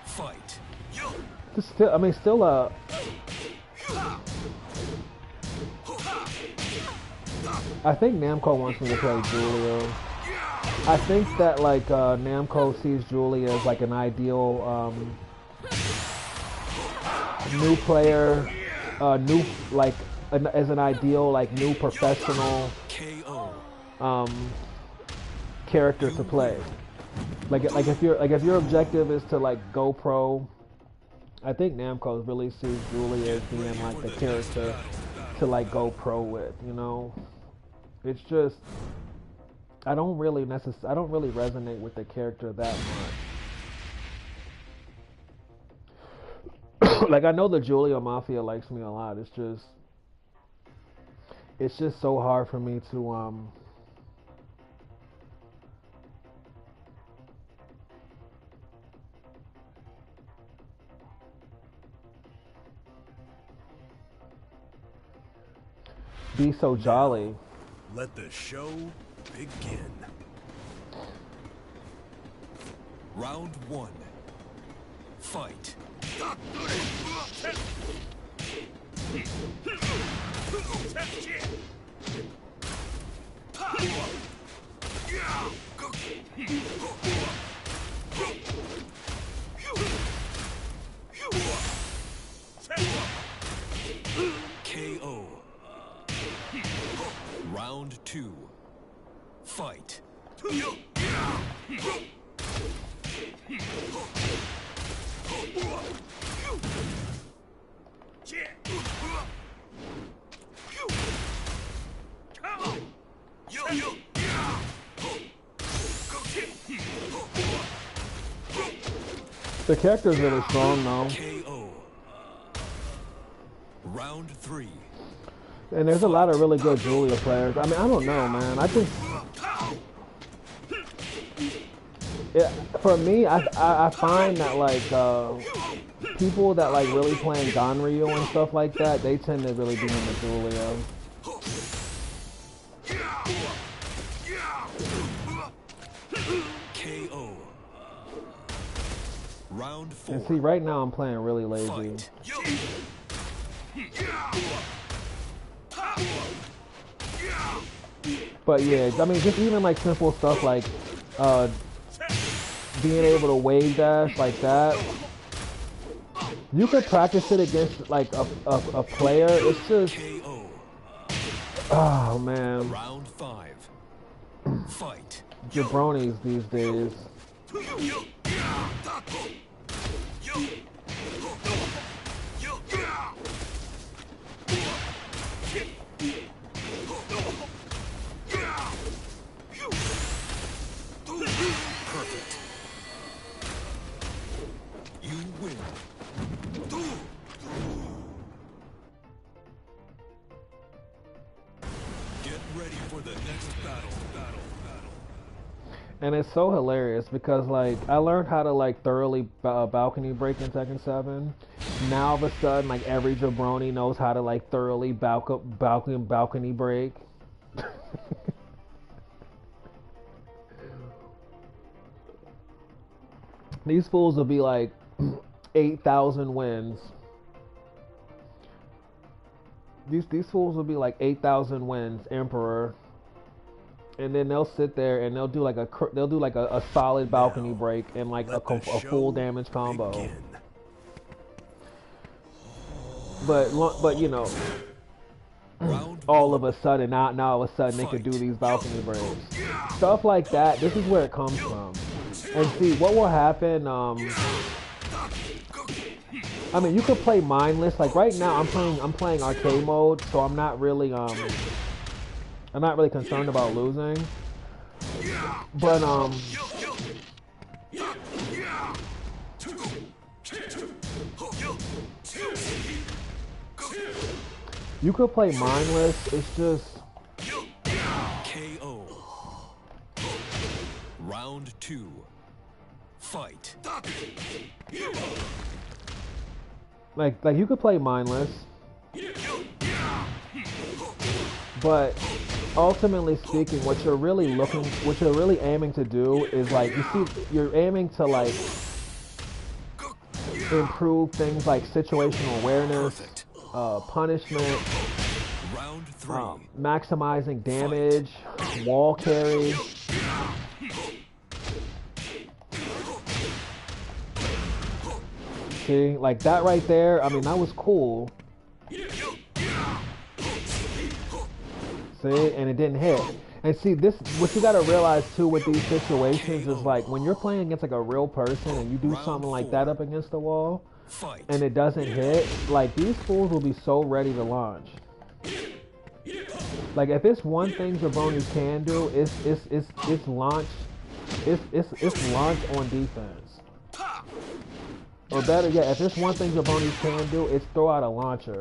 Fight. Still, I mean, still I think Namco wants me to play Julia. I think that like Namco sees Julia as like an ideal new player, as an ideal like new professional character to play. Like if your objective is to like go pro, I think Namco really sees Julia as being like the character to like go pro with, you know. It's just I don't really resonate with the character that much. Like I know the Julia Mafia likes me a lot. It's just so hard for me to be so jolly. Let the show begin. Round 1. Fight. KO. Round 2. Fight. The character's really strong though. KO. Round 3. And there's a lot of really good Julia players. I mean, I don't know, man. I just, for me, I find that like people that like really playing Ganryu and stuff like that, they tend to really be into Julia. KO. Round 4. And see, right now I'm playing really lazy. Fight. But yeah, I mean, just even like simple stuff like being able to wave dash like that. You could practice it against like a player. It's just, KO. oh man, Round 5. Fight. jabronis these days. Perfect. You win. Get ready for the next battle. And it's so hilarious because like I learned how to like thoroughly balcony break in Tekken 7. Now all of a sudden like every jabroni knows how to like thoroughly balcony break. These fools will be like 8,000 wins. These fools will be like 8,000 wins, Emperor. And then they'll sit there and they'll do like a solid balcony break and like a full damage combo. Begin. But you know, all of a sudden now all of a sudden they could do these balcony breaks, stuff like that. This is where it comes from. And see what will happen. I mean, you could play mindless. Like right now, I'm playing arcade mode, so I'm not really concerned about losing. But you could play mindless. It's just KO. Round 2. Fight. Like you could play mindless, but ultimately speaking, what you're really aiming to do is like you're aiming to like improve things like situational awareness, punishment, Round 3. maximizing damage, wall carry. See, like that right there, I mean, that was cool. See, and it didn't hit. And see, this, what you gotta realize too with these situations is like, when you're playing against like a real person and you do something like that up against the wall, and it doesn't hit, like these fools will be so ready to launch. Like if it's one thing Jabroni can do, it's launch, it's launch on defense. Or better yet, if there's one thing Jabroni can do, it's throw out a launcher.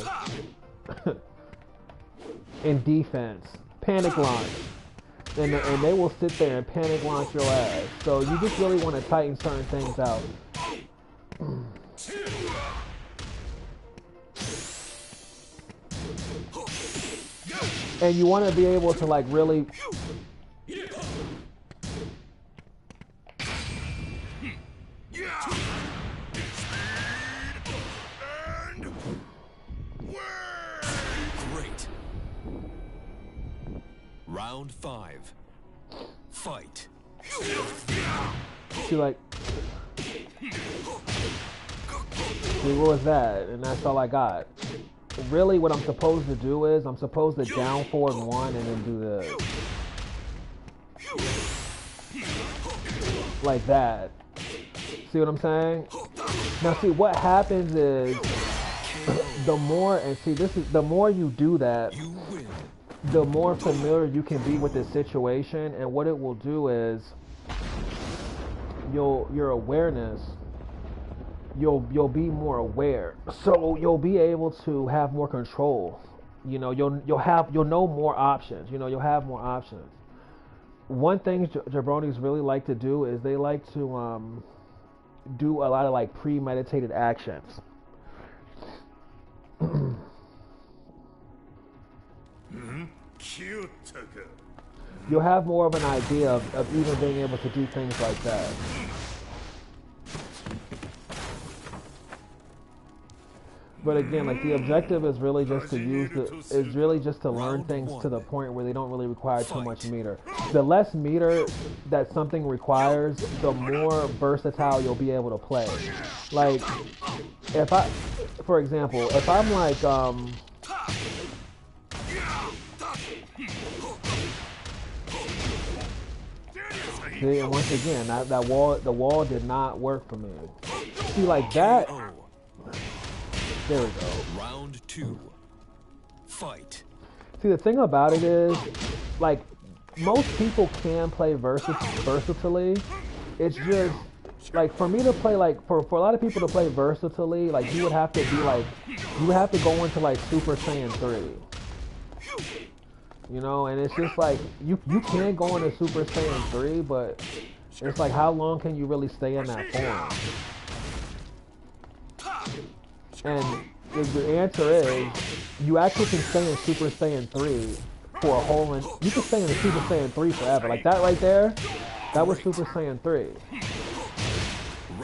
In defense. Panic launch. And they will sit there and panic launch your ass. So you just really want to tighten certain things out. And you want to be able to like really... Great. Round 5. Fight. See, like... See, what was that? And that's all I got. Really, what I'm supposed to do is, I'm supposed to down forward 1 and then do the... Like that. See what I'm saying? Now see, what happens is, the more, and see, this is, the more you do that, You win. the more familiar you can be with the situation, and what it will do is, your awareness, you'll be more aware, so you'll be able to have more control. You know, you'll know more options. You know, you'll have more options. One thing jabronis really like to do is they like to do a lot of like premeditated actions. You'll have more of an idea of even being able to do things like that. But again, like the objective is really just to learn things to the point where they don't really require too much meter. The less meter that something requires, the more versatile you'll be able to play. Like, for example, if I'm like, see, and once again, the wall did not work for me. See, like that. There we go. Round 2. Fight. See, the thing about it is, like, most people can play versatilely. It's just, like, for me to play, like, for a lot of people to play versatilely, like, you would have to be, like, you would have to go into, like, Super Saiyan 3. You know, and it's just, like, you can go into Super Saiyan 3, but it's, like, how long can you really stay in that form? And the answer is, you actually can stay in Super Saiyan 3 for a whole, you can stay in the Super Saiyan 3 forever. Like that right there, that was Super Saiyan 3.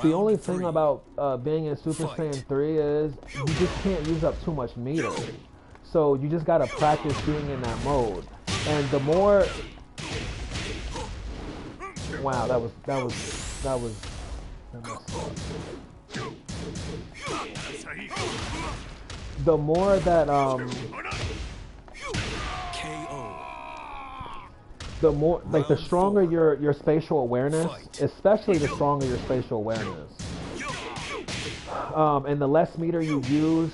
The only thing about being in Super Saiyan 3 is, you just can't use up too much meter. So you just gotta practice being in that mode. And the more, wow, that was the more that the more, like, the stronger your spatial awareness, especially the stronger your spatial awareness, and the less meter you use,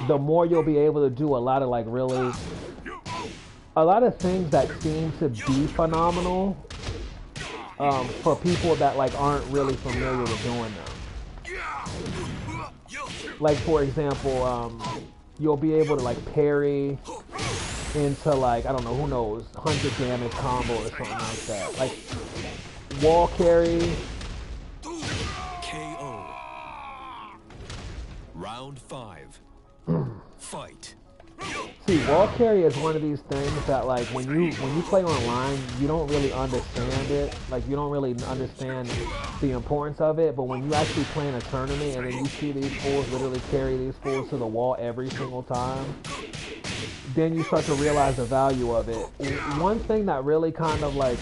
the more you'll be able to do a lot of, like, really, a lot of things that seem to be phenomenal for people that, like, aren't really familiar with doing them. Like, for example, you'll be able to, like, parry, into like, I don't know, who knows, 100 damage combo or something like that. Like wall carry. KO. Round 5. Fight. See, wall carry is one of these things that like when you play online, you don't really understand it. Like you don't really understand the importance of it. But when you actually play in a tournament and then you see these fools literally carry these fools to the wall every single time, then you start to realize the value of it. One thing that really kind of like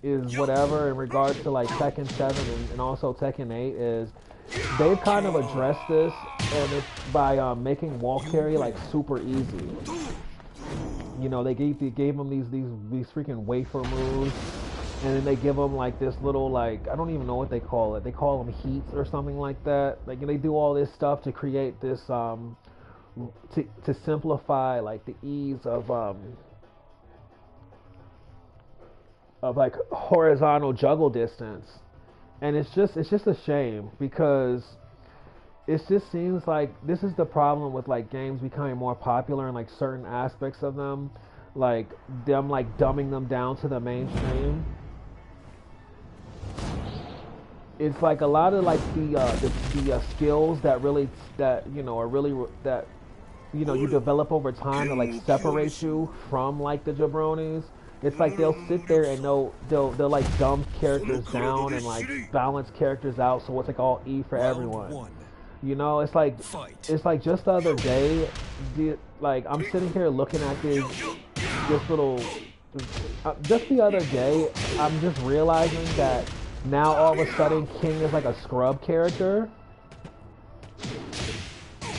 is whatever in regards to like Tekken 7 and also Tekken 8 is they've kind of addressed this and it's by making wall carry like super easy. You know, they gave them these freaking wafer moves, and then they give them like this little like, I don't even know what they call it. They call them heats or something like that. Like they do all this stuff to create this to simplify like the ease of like horizontal juggle distance. And it's just a shame because it just seems like this is the problem with like games becoming more popular and like certain aspects of them, like them like dumbing them down to the mainstream. It's like a lot of like the skills that really that you know are really that you know you develop over time to like separate you from like the jabronis. It's like they'll sit there and they'll like dumb characters down and like balance characters out so it's like all E for everyone. You know, it's like just the other day, like I'm sitting here looking at this little. Just the other day, I'm just realizing that now all of a sudden King is like a scrub character,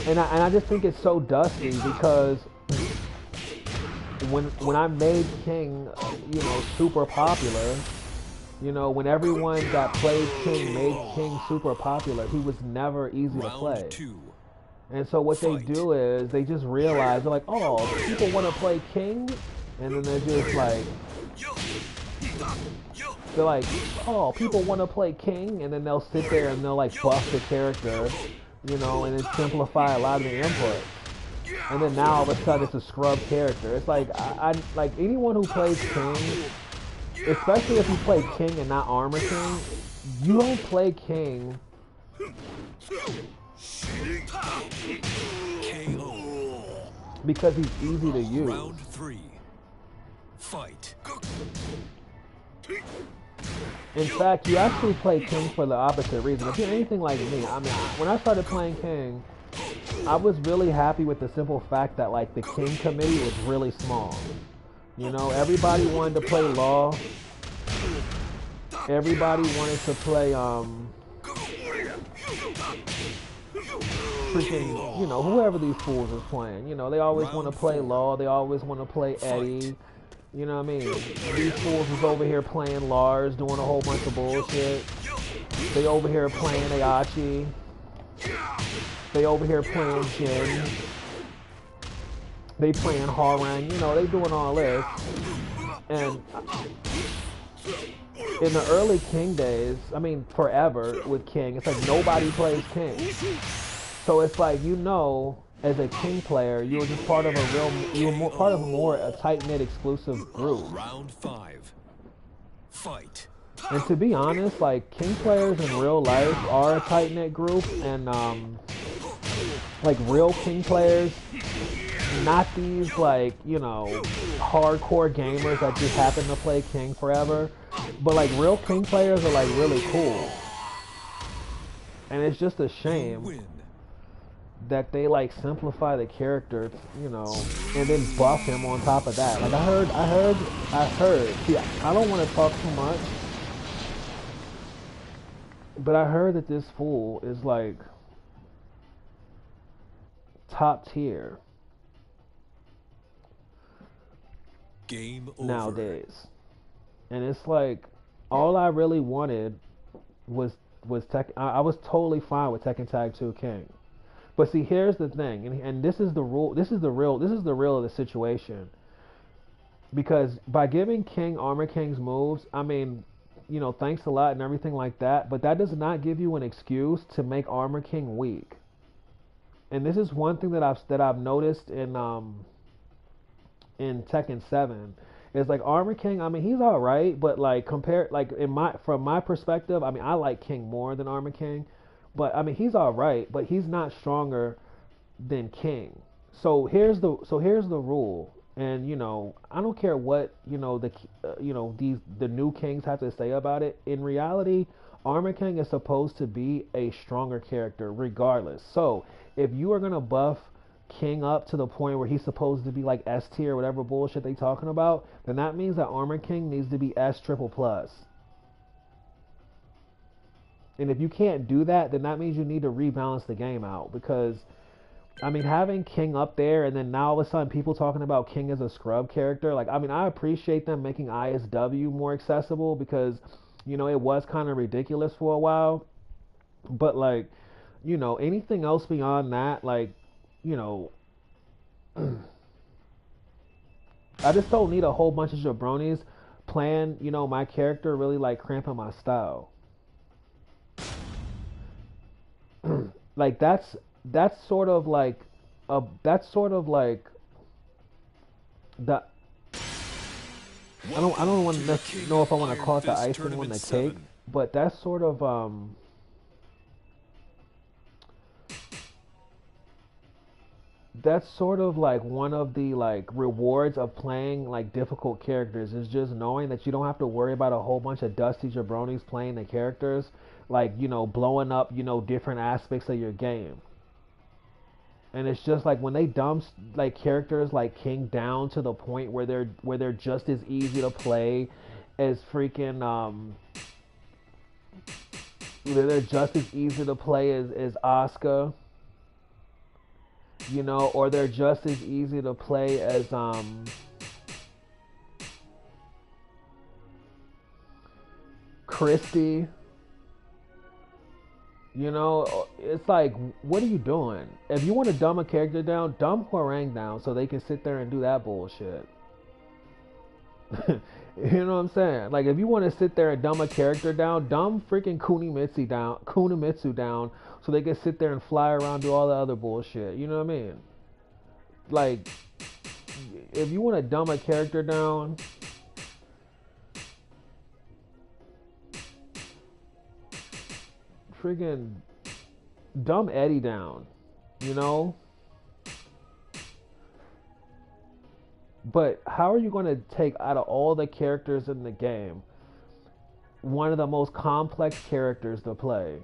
and I just think it's so dusty because when I made King, you know, super popular. You know, when everyone that played King made King super popular, he was never easy to play. And so what they do is they just realize, they're like, oh, people want to play King? And then they're just like, they're like, oh, people want to play King? And then they'll sit there and they'll like buff the character, you know, and then simplify a lot of the inputs. And then now all of a sudden it's a scrub character. It's like, I like anyone who plays King, especially if you play King and not Armor King, you don't play King because he's easy to use. Round 3. Fight. In fact, you actually play King for the opposite reason. If you're anything like me, I mean, when I started playing King, I was really happy with the simple fact that like the King committee was really small. You know, everybody wanted to play Law. Everybody wanted to play freaking, you know, whoever these fools is playing. You know, they always want to play Law. They always want to play Eddie. You know what I mean? These fools is over here playing Lars, doing a whole bunch of bullshit. They over here playing Aichi. They over here playing Jin. They playing Harang, you know, they doing all this. And in the early King days, I mean forever with King, it's like nobody plays King. So it's like, you know, as a King player, you were just part of part of a tight-knit exclusive group. Round 5. Fight. And to be honest, like King players in real life are a tight-knit group, and like real King players, not these like, you know, hardcore gamers that just happen to play King forever, but like real King players are like really cool. And it's just a shame that they like simplify the character, you know, and then buff him on top of that. Like I heard. See, I don't want to talk too much, but I heard that this fool is like top tier Game over. Nowadays. And it's like all I really wanted was I was totally fine with Tekken Tag 2 King. But see, here's the thing, and this is the rule, this is the real of the situation. Because by giving King Armor King's moves, I mean, you know, thanks a lot and everything like that, but that does not give you an excuse to make Armor King weak. And this is one thing that I've noticed in in Tekken 7 is like Armor King. I mean, he's all right, but like compared, like from my perspective, I mean, I like King more than Armor King, but I mean, he's all right, but he's not stronger than King. Here's the rule, and I don't care what the new kings have to say about it. In reality, Armor King is supposed to be a stronger character regardless. So if you are gonna buff King up to the point where he's supposed to be like S tier, whatever bullshit they talking about, then that means that Armor King needs to be S triple plus. And if you can't do that, then that means you need to rebalance the game out, because I mean, having King up there and then now all of a sudden people talking about King as a scrub character, like, I mean, I appreciate them making ISW more accessible, because it was kind of ridiculous for a while, but like, anything else beyond that, like, I just don't need a whole bunch of jabronis playing, my character, really like cramping my style. Like that's sort of like the I don't want to know if I want to call it the icing on the cake, but that's sort of like one of the like rewards of playing like difficult characters, is just knowing that you don't have to worry about a whole bunch of dusty jabronis playing the characters, like blowing up different aspects of your game. And it's just like when they dump like characters like King down to the point where they're just as easy to play as freaking they're just as easy to play as Asuka, or they're just as easy to play as Christy. It's like, what are you doing? If you want to dumb a character down, dumb Hwoarang down so they can sit there and do that bullshit. You know what I'm saying? Like, if you want to sit there and dumb a character down, dumb freaking Kunimitsu down so they can sit there and fly around, do all the other bullshit. You know what I mean? Like, if you want to dumb a character down, freaking dumb Eddie down, But how are you going to take, out of all the characters in the game, one of the most complex characters to play,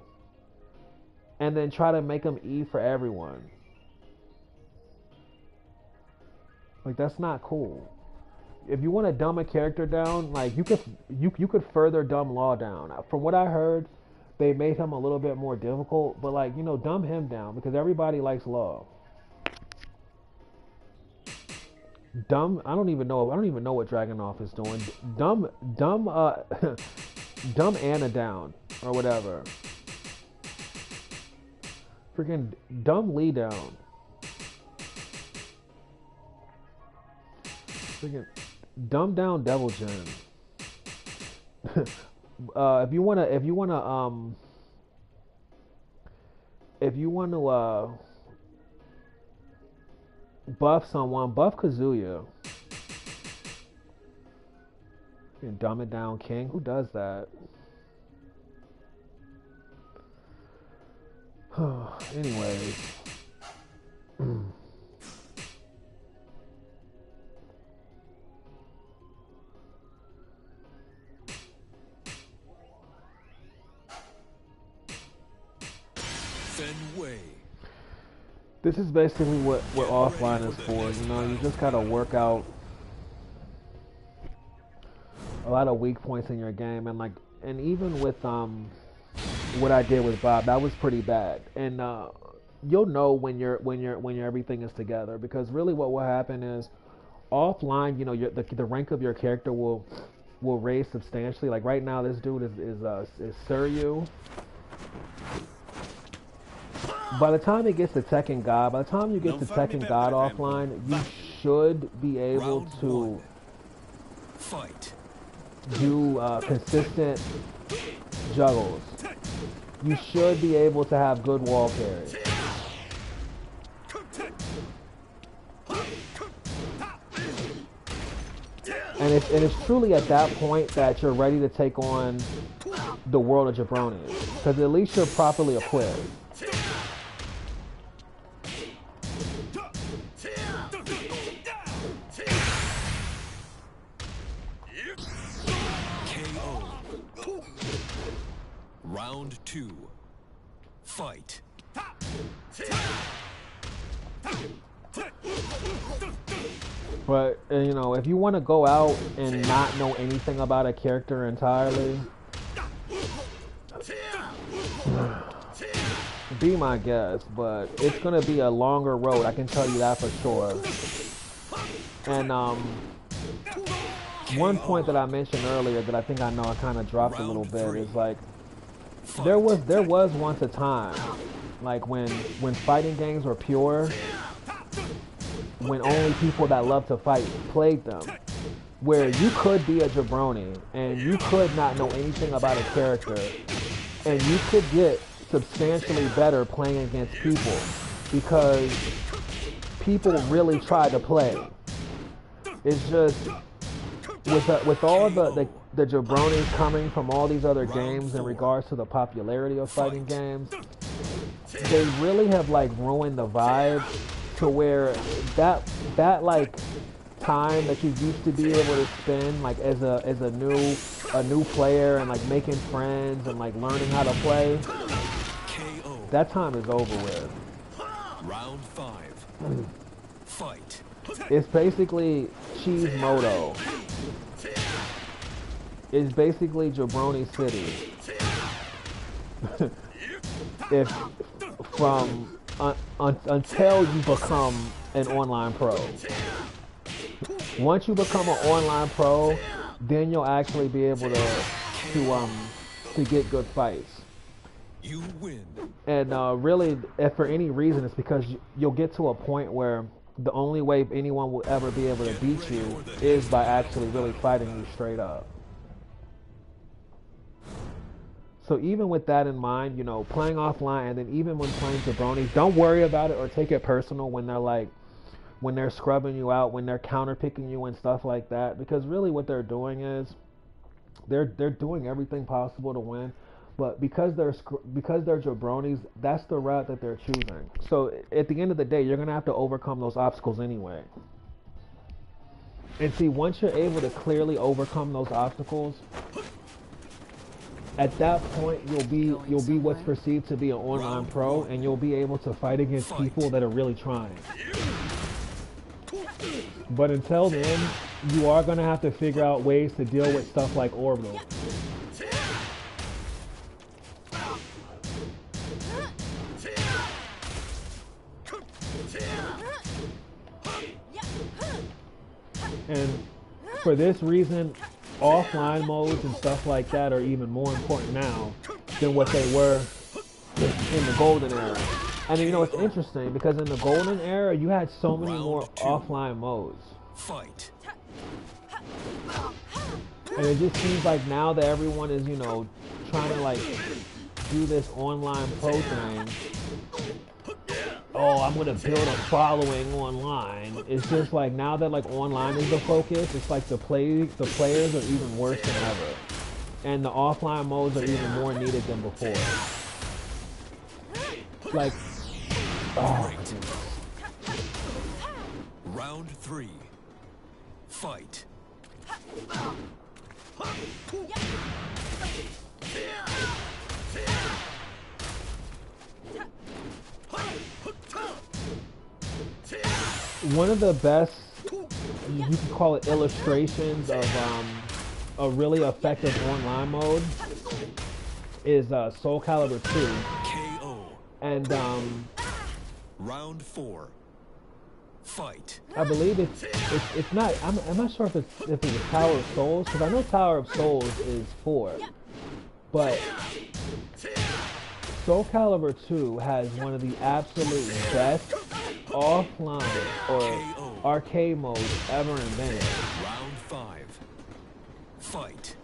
and then try to make them E for everyone? Like, that's not cool. If you want to dumb a character down, like, you could further dumb Law down. From what I heard, they made him a little bit more difficult, but like, dumb him down, because everybody likes Law. Dumb, I don't even know what Dragunov is doing. Dumb dumb Anna down or whatever. Freaking dumb Lee down. Freaking dumb down Devil Jin. If you wanna buff someone, buff Kazuya. You dumb it down, King. Who does that? Anyway. This is basically what offline is for. You just gotta work out a lot of weak points in your game, and even with what I did with Bob, that was pretty bad. And you'll know when your everything is together, because really what will happen is offline, the rank of your character will raise substantially. Like right now, this dude is Suryu. By the time it gets to Tekken God, offline, you should be able to do consistent juggles. You should be able to have good wall carry. And it's truly at that point that you're ready to take on the world of jabronis, because at least you're properly equipped. KO. Round 2. Fight. But you know, if you want to go out and not know anything about a character entirely, be my guest. But it's gonna be a longer road, I can tell you that for sure. And one point that I mentioned earlier that I think I know I kind of dropped a little bit is like there was once a time, like when fighting games were pure, when only people that love to fight played them, where you could be a jabroni and you could not know anything about a character, and you could get substantially better playing against people because people really try to play. It's just with all the jabronis coming from all these other games in regards to the popularity of fighting games, they really have like ruined the vibe to where that like time that you used to be able to spend like as a new player and like making friends and like learning how to play, that time is over with. Round 5. Fight. It's basically Cheese Moto. It's basically Jabroni City. If from until you become an online pro. Once you become an online pro, then you'll actually be able to get good fights. You win. And really, if for any reason, it's because you'll get to a point where the only way anyone will ever be able to beat you is by actually really fighting you straight up. So even with that in mind, you know, playing offline, and then even when playing jabronis, don't worry about it or take it personal when they're scrubbing you out, when they're counterpicking you and stuff like that, because really what they're doing is they're doing everything possible to win. But because they're jabronis, that's the route that they're choosing. So at the end of the day, you're gonna have to overcome those obstacles anyway. And see, once you're able to clearly overcome those obstacles, at that point you'll be what's perceived to be an online pro, and you'll be able to fight against people that are really trying. But until then, you are gonna have to figure out ways to deal with stuff like orbital. And for this reason, offline modes and stuff like that are even more important now than what they were in the golden era. And you know, it's interesting because in the golden era, you had so many more offline modes. Fight. And it just seems like now that everyone is, you know, trying to like do this online pro thing. Oh, I'm gonna build a following online. It's just like now that like online is the focus, it's like the players are even worse than ever, and the offline modes are even more needed than before. Like, oh. Round 3. Fight. One of the best, you can call it illustrations of a really effective online mode is Soul Calibur 2. KO. And Round 4. Fight. I believe it's not, I'm not sure if it's Tower of Souls, because I know Tower of Souls is 4, but Soul Calibur 2 has one of the absolute best offline or arcade modes ever invented. Round 5. Fight.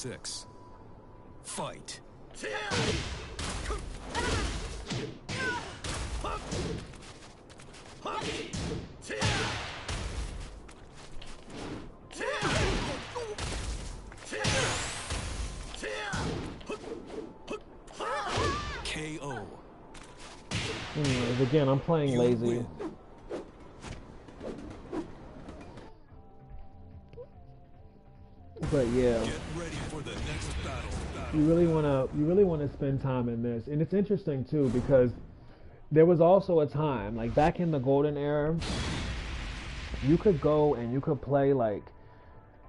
6. Fight. KO. Anyways, again, I'm playing You lazy. win. But yeah, Get ready for the next battle. you really wanna spend time in this, and it's interesting too because there was also a time like back in the golden era, you could go and you could play like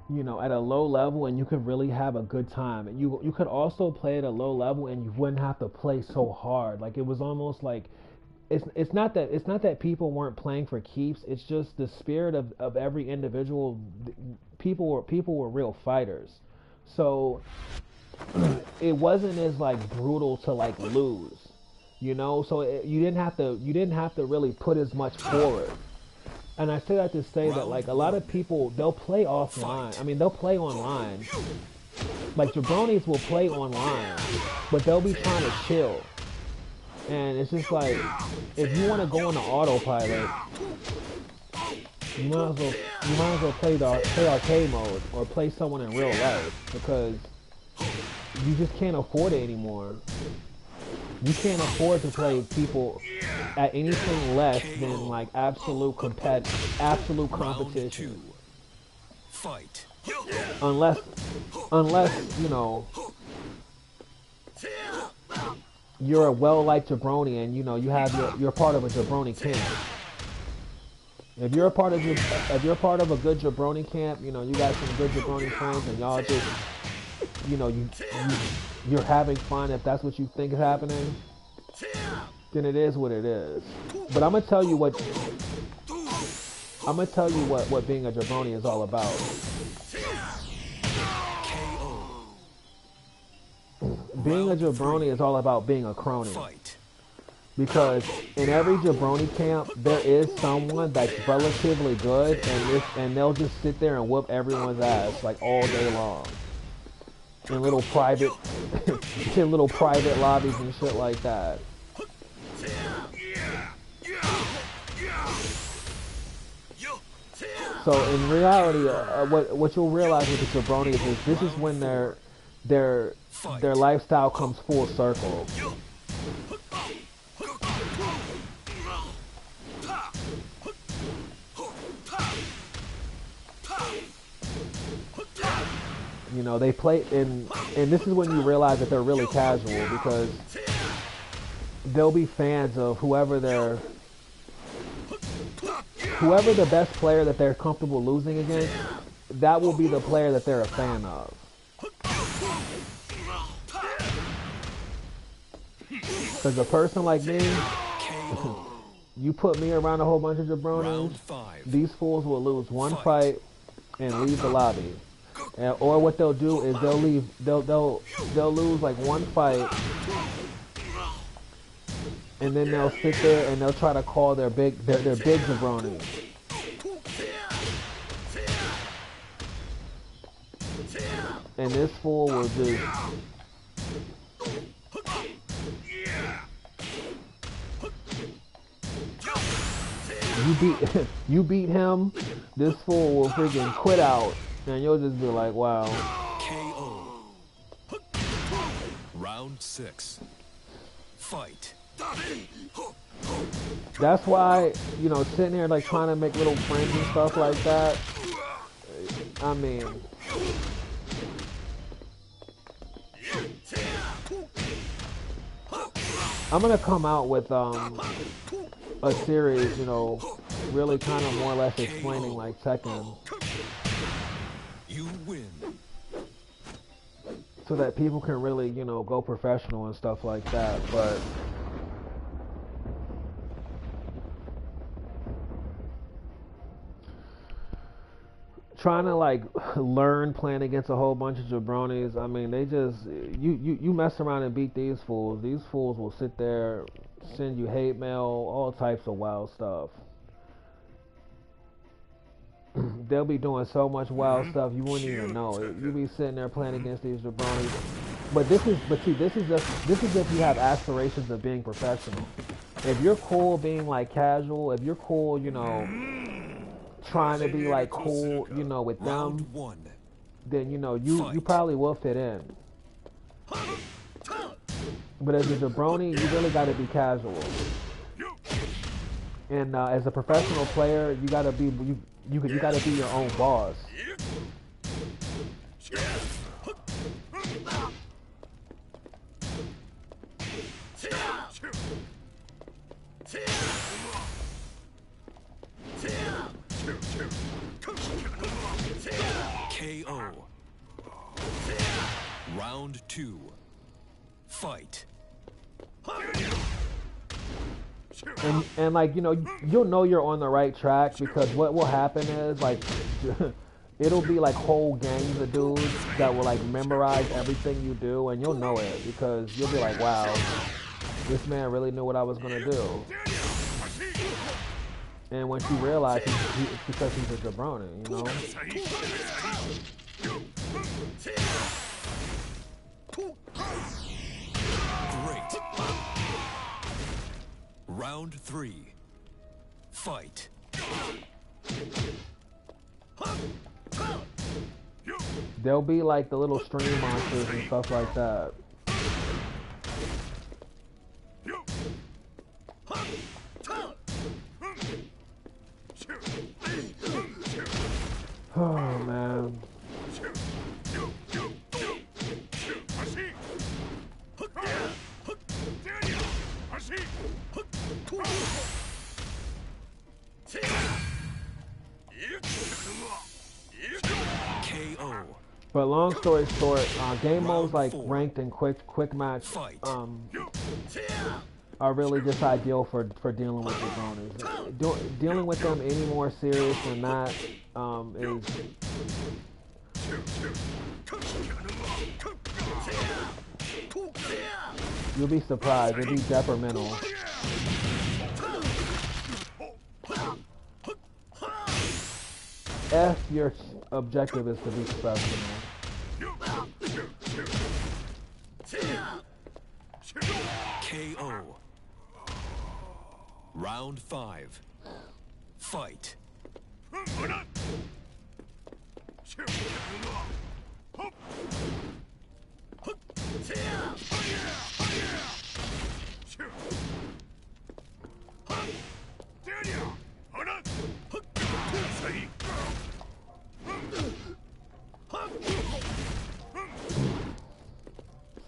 at a low level and you could really have a good time, and you could also play at a low level and you wouldn't have to play so hard. Like it was almost like it's not that people weren't playing for keeps. It's just the spirit of every individual. People were real fighters, so it wasn't as like brutal to like lose, So you didn't have to really put as much forward. And I say that to say that like a lot of people they'll play offline. I mean they'll play online. Like jabronis will play online, but they'll be trying to chill. And it's just like, if you want to go into autopilot, you might as well play arcade mode or play someone in real life because you just can't afford it anymore. You can't afford to play people at anything less than like absolute Round competition. 2. Fight. Unless you're a well-liked jabroni and you're part of a jabroni camp. If you're part of a good jabroni camp, you got some good jabroni friends and y'all just you're having fun. If that's what you think is happening, then it is what it is. But I'm gonna tell you what being a jabroni is all about. Being a jabroni is all about being a crony. Fight. Because in every jabroni camp, there is someone that's relatively good, and they'll just sit there and whoop everyone's ass like all day long in little private, in little private lobbies and shit like that. So in reality, what you'll realize with the jabronis is this is when their lifestyle comes full circle. They play, and this is when you realize that they're really casual because they'll be fans of whoever the best player that they're comfortable losing against. That will be the player that they're a fan of. Because a person like me, you put me around a whole bunch of jabronis, these fools will lose one fight and leave the lobby. Or what they'll do is they'll lose like one fight, and then they'll sit there and they'll try to call their big jabronis. And this fool will just you beat him, this fool will freaking quit out. And you'll just be like, wow. KO. Round 6. Fight. That's why, sitting here like trying to make little friends and stuff like that. I mean, I'm gonna come out with a series, really kind of more or less explaining like Tekken. You win. So that people can really, go professional and stuff like that. But trying to like learn playing against a whole bunch of jabronis, I mean, they just you mess around and beat these fools. These fools will sit there, send you hate mail, all types of wild stuff. they'll be doing so much wild stuff you wouldn't even know it. You be sitting there playing against these jabronis. But see, this is if you have aspirations of being professional. If you're cool being like casual, if you're cool, you know, trying to be like cool, you know, with them, then you know you probably will fit in. But as a jabroni, you really got to be casual. And as a professional player, you gotta be you gotta be your own boss. KO. Round 2. Fight. And like, you know, you'll know you're on the right track because what will happen is like it'll be like whole gangs of dudes that will like memorize everything you do, and you'll know it because you'll be like, wow, this man really knew what I was gonna do. And once you realize it's because he's a jabroni, you know. Great. Round 3. Fight. They'll be like the little stream monsters and stuff like that. Oh man. KO. But long story short, game modes like ranked and quick match are really just ideal for dealing with jabronis. Dealing with them any more serious than that is you'll be surprised. It'll be detrimental. If your objective is to be professional. KO. Round 5. Fight.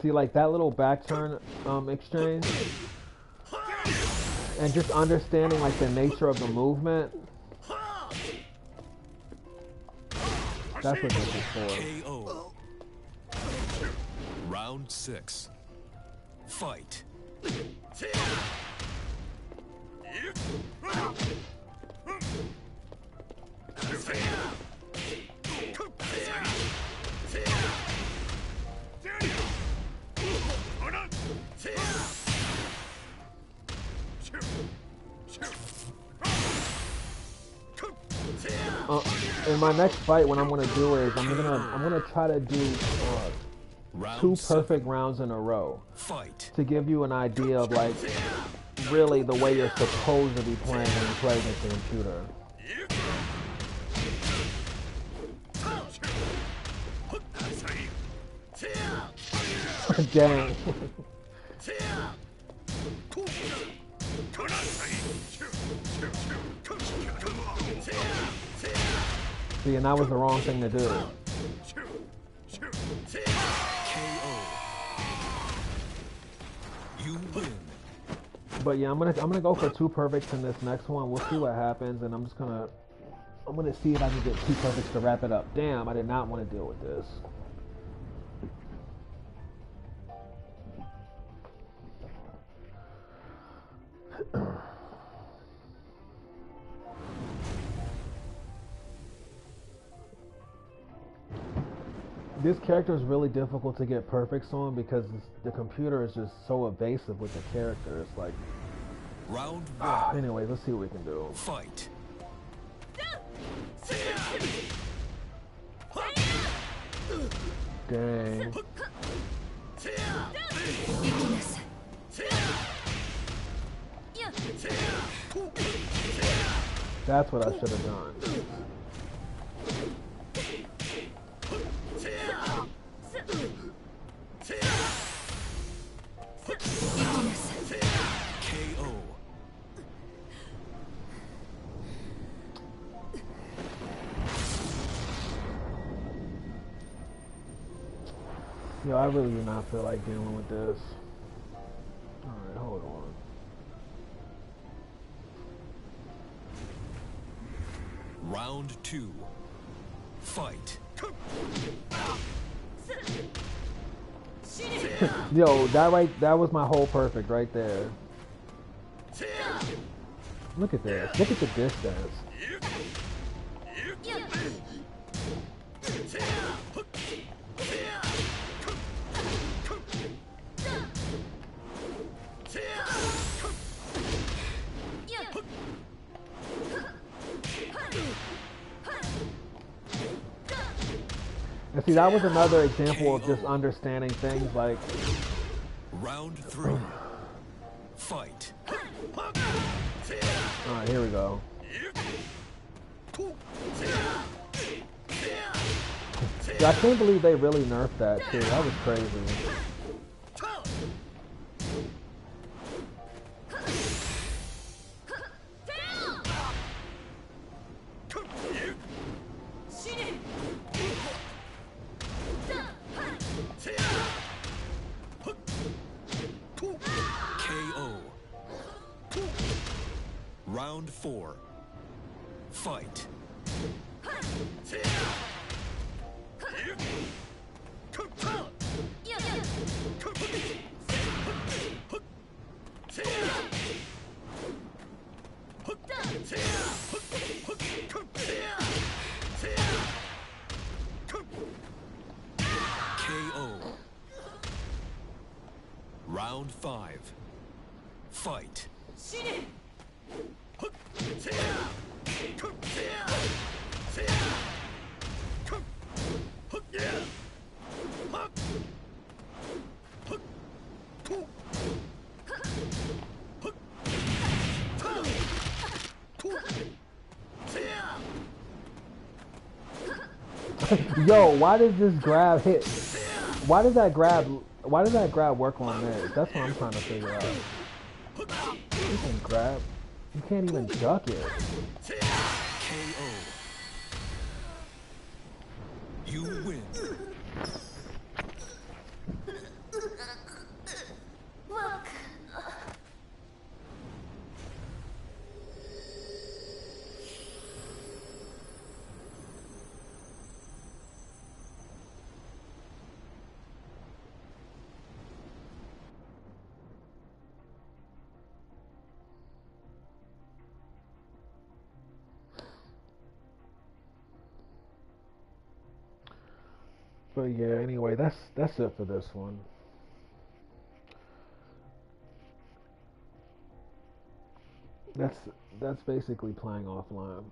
See, like that little back turn exchange, and just understanding like the nature of the movement. That's what this is for. KO. Round 6. Fight. In my next fight, what I'm gonna do is I'm gonna try to do 2 perfect rounds in a row to give you an idea of like really the way you're supposed to be playing when you play against the computer. Dang. See, and that was the wrong thing to do. You win. But yeah, I'm gonna go for 2 perfects in this next one. We'll see what happens, and I'm gonna see if I can get 2 perfects to wrap it up. Damn, I did not want to deal with this. This character is really difficult to get perfects on because the computer is just so evasive with the character. It's like, round 1. Anyways, let's see what we can do. Fight. Dang. That's what I should have done. KO. Yo, I really do not feel like dealing with this. Alright, hold on. Round 2. Fight. Yo, that was my whole perfect right there. Look at this. Look at the distance. And see, that was another example of just understanding things like... Round 3. Fight. Alright, here we go. Yeah, I can't believe they really nerfed that too. That was crazy. KO. Round 4. Fight. KO. Round 5. Fight. Yo, why does this grab hit? Why does that grab work on this? That's what I'm trying to figure out. You can grab. You can't even duck it. KO. You win. Look. But yeah, anyway, that's it for this one. That's basically playing offline.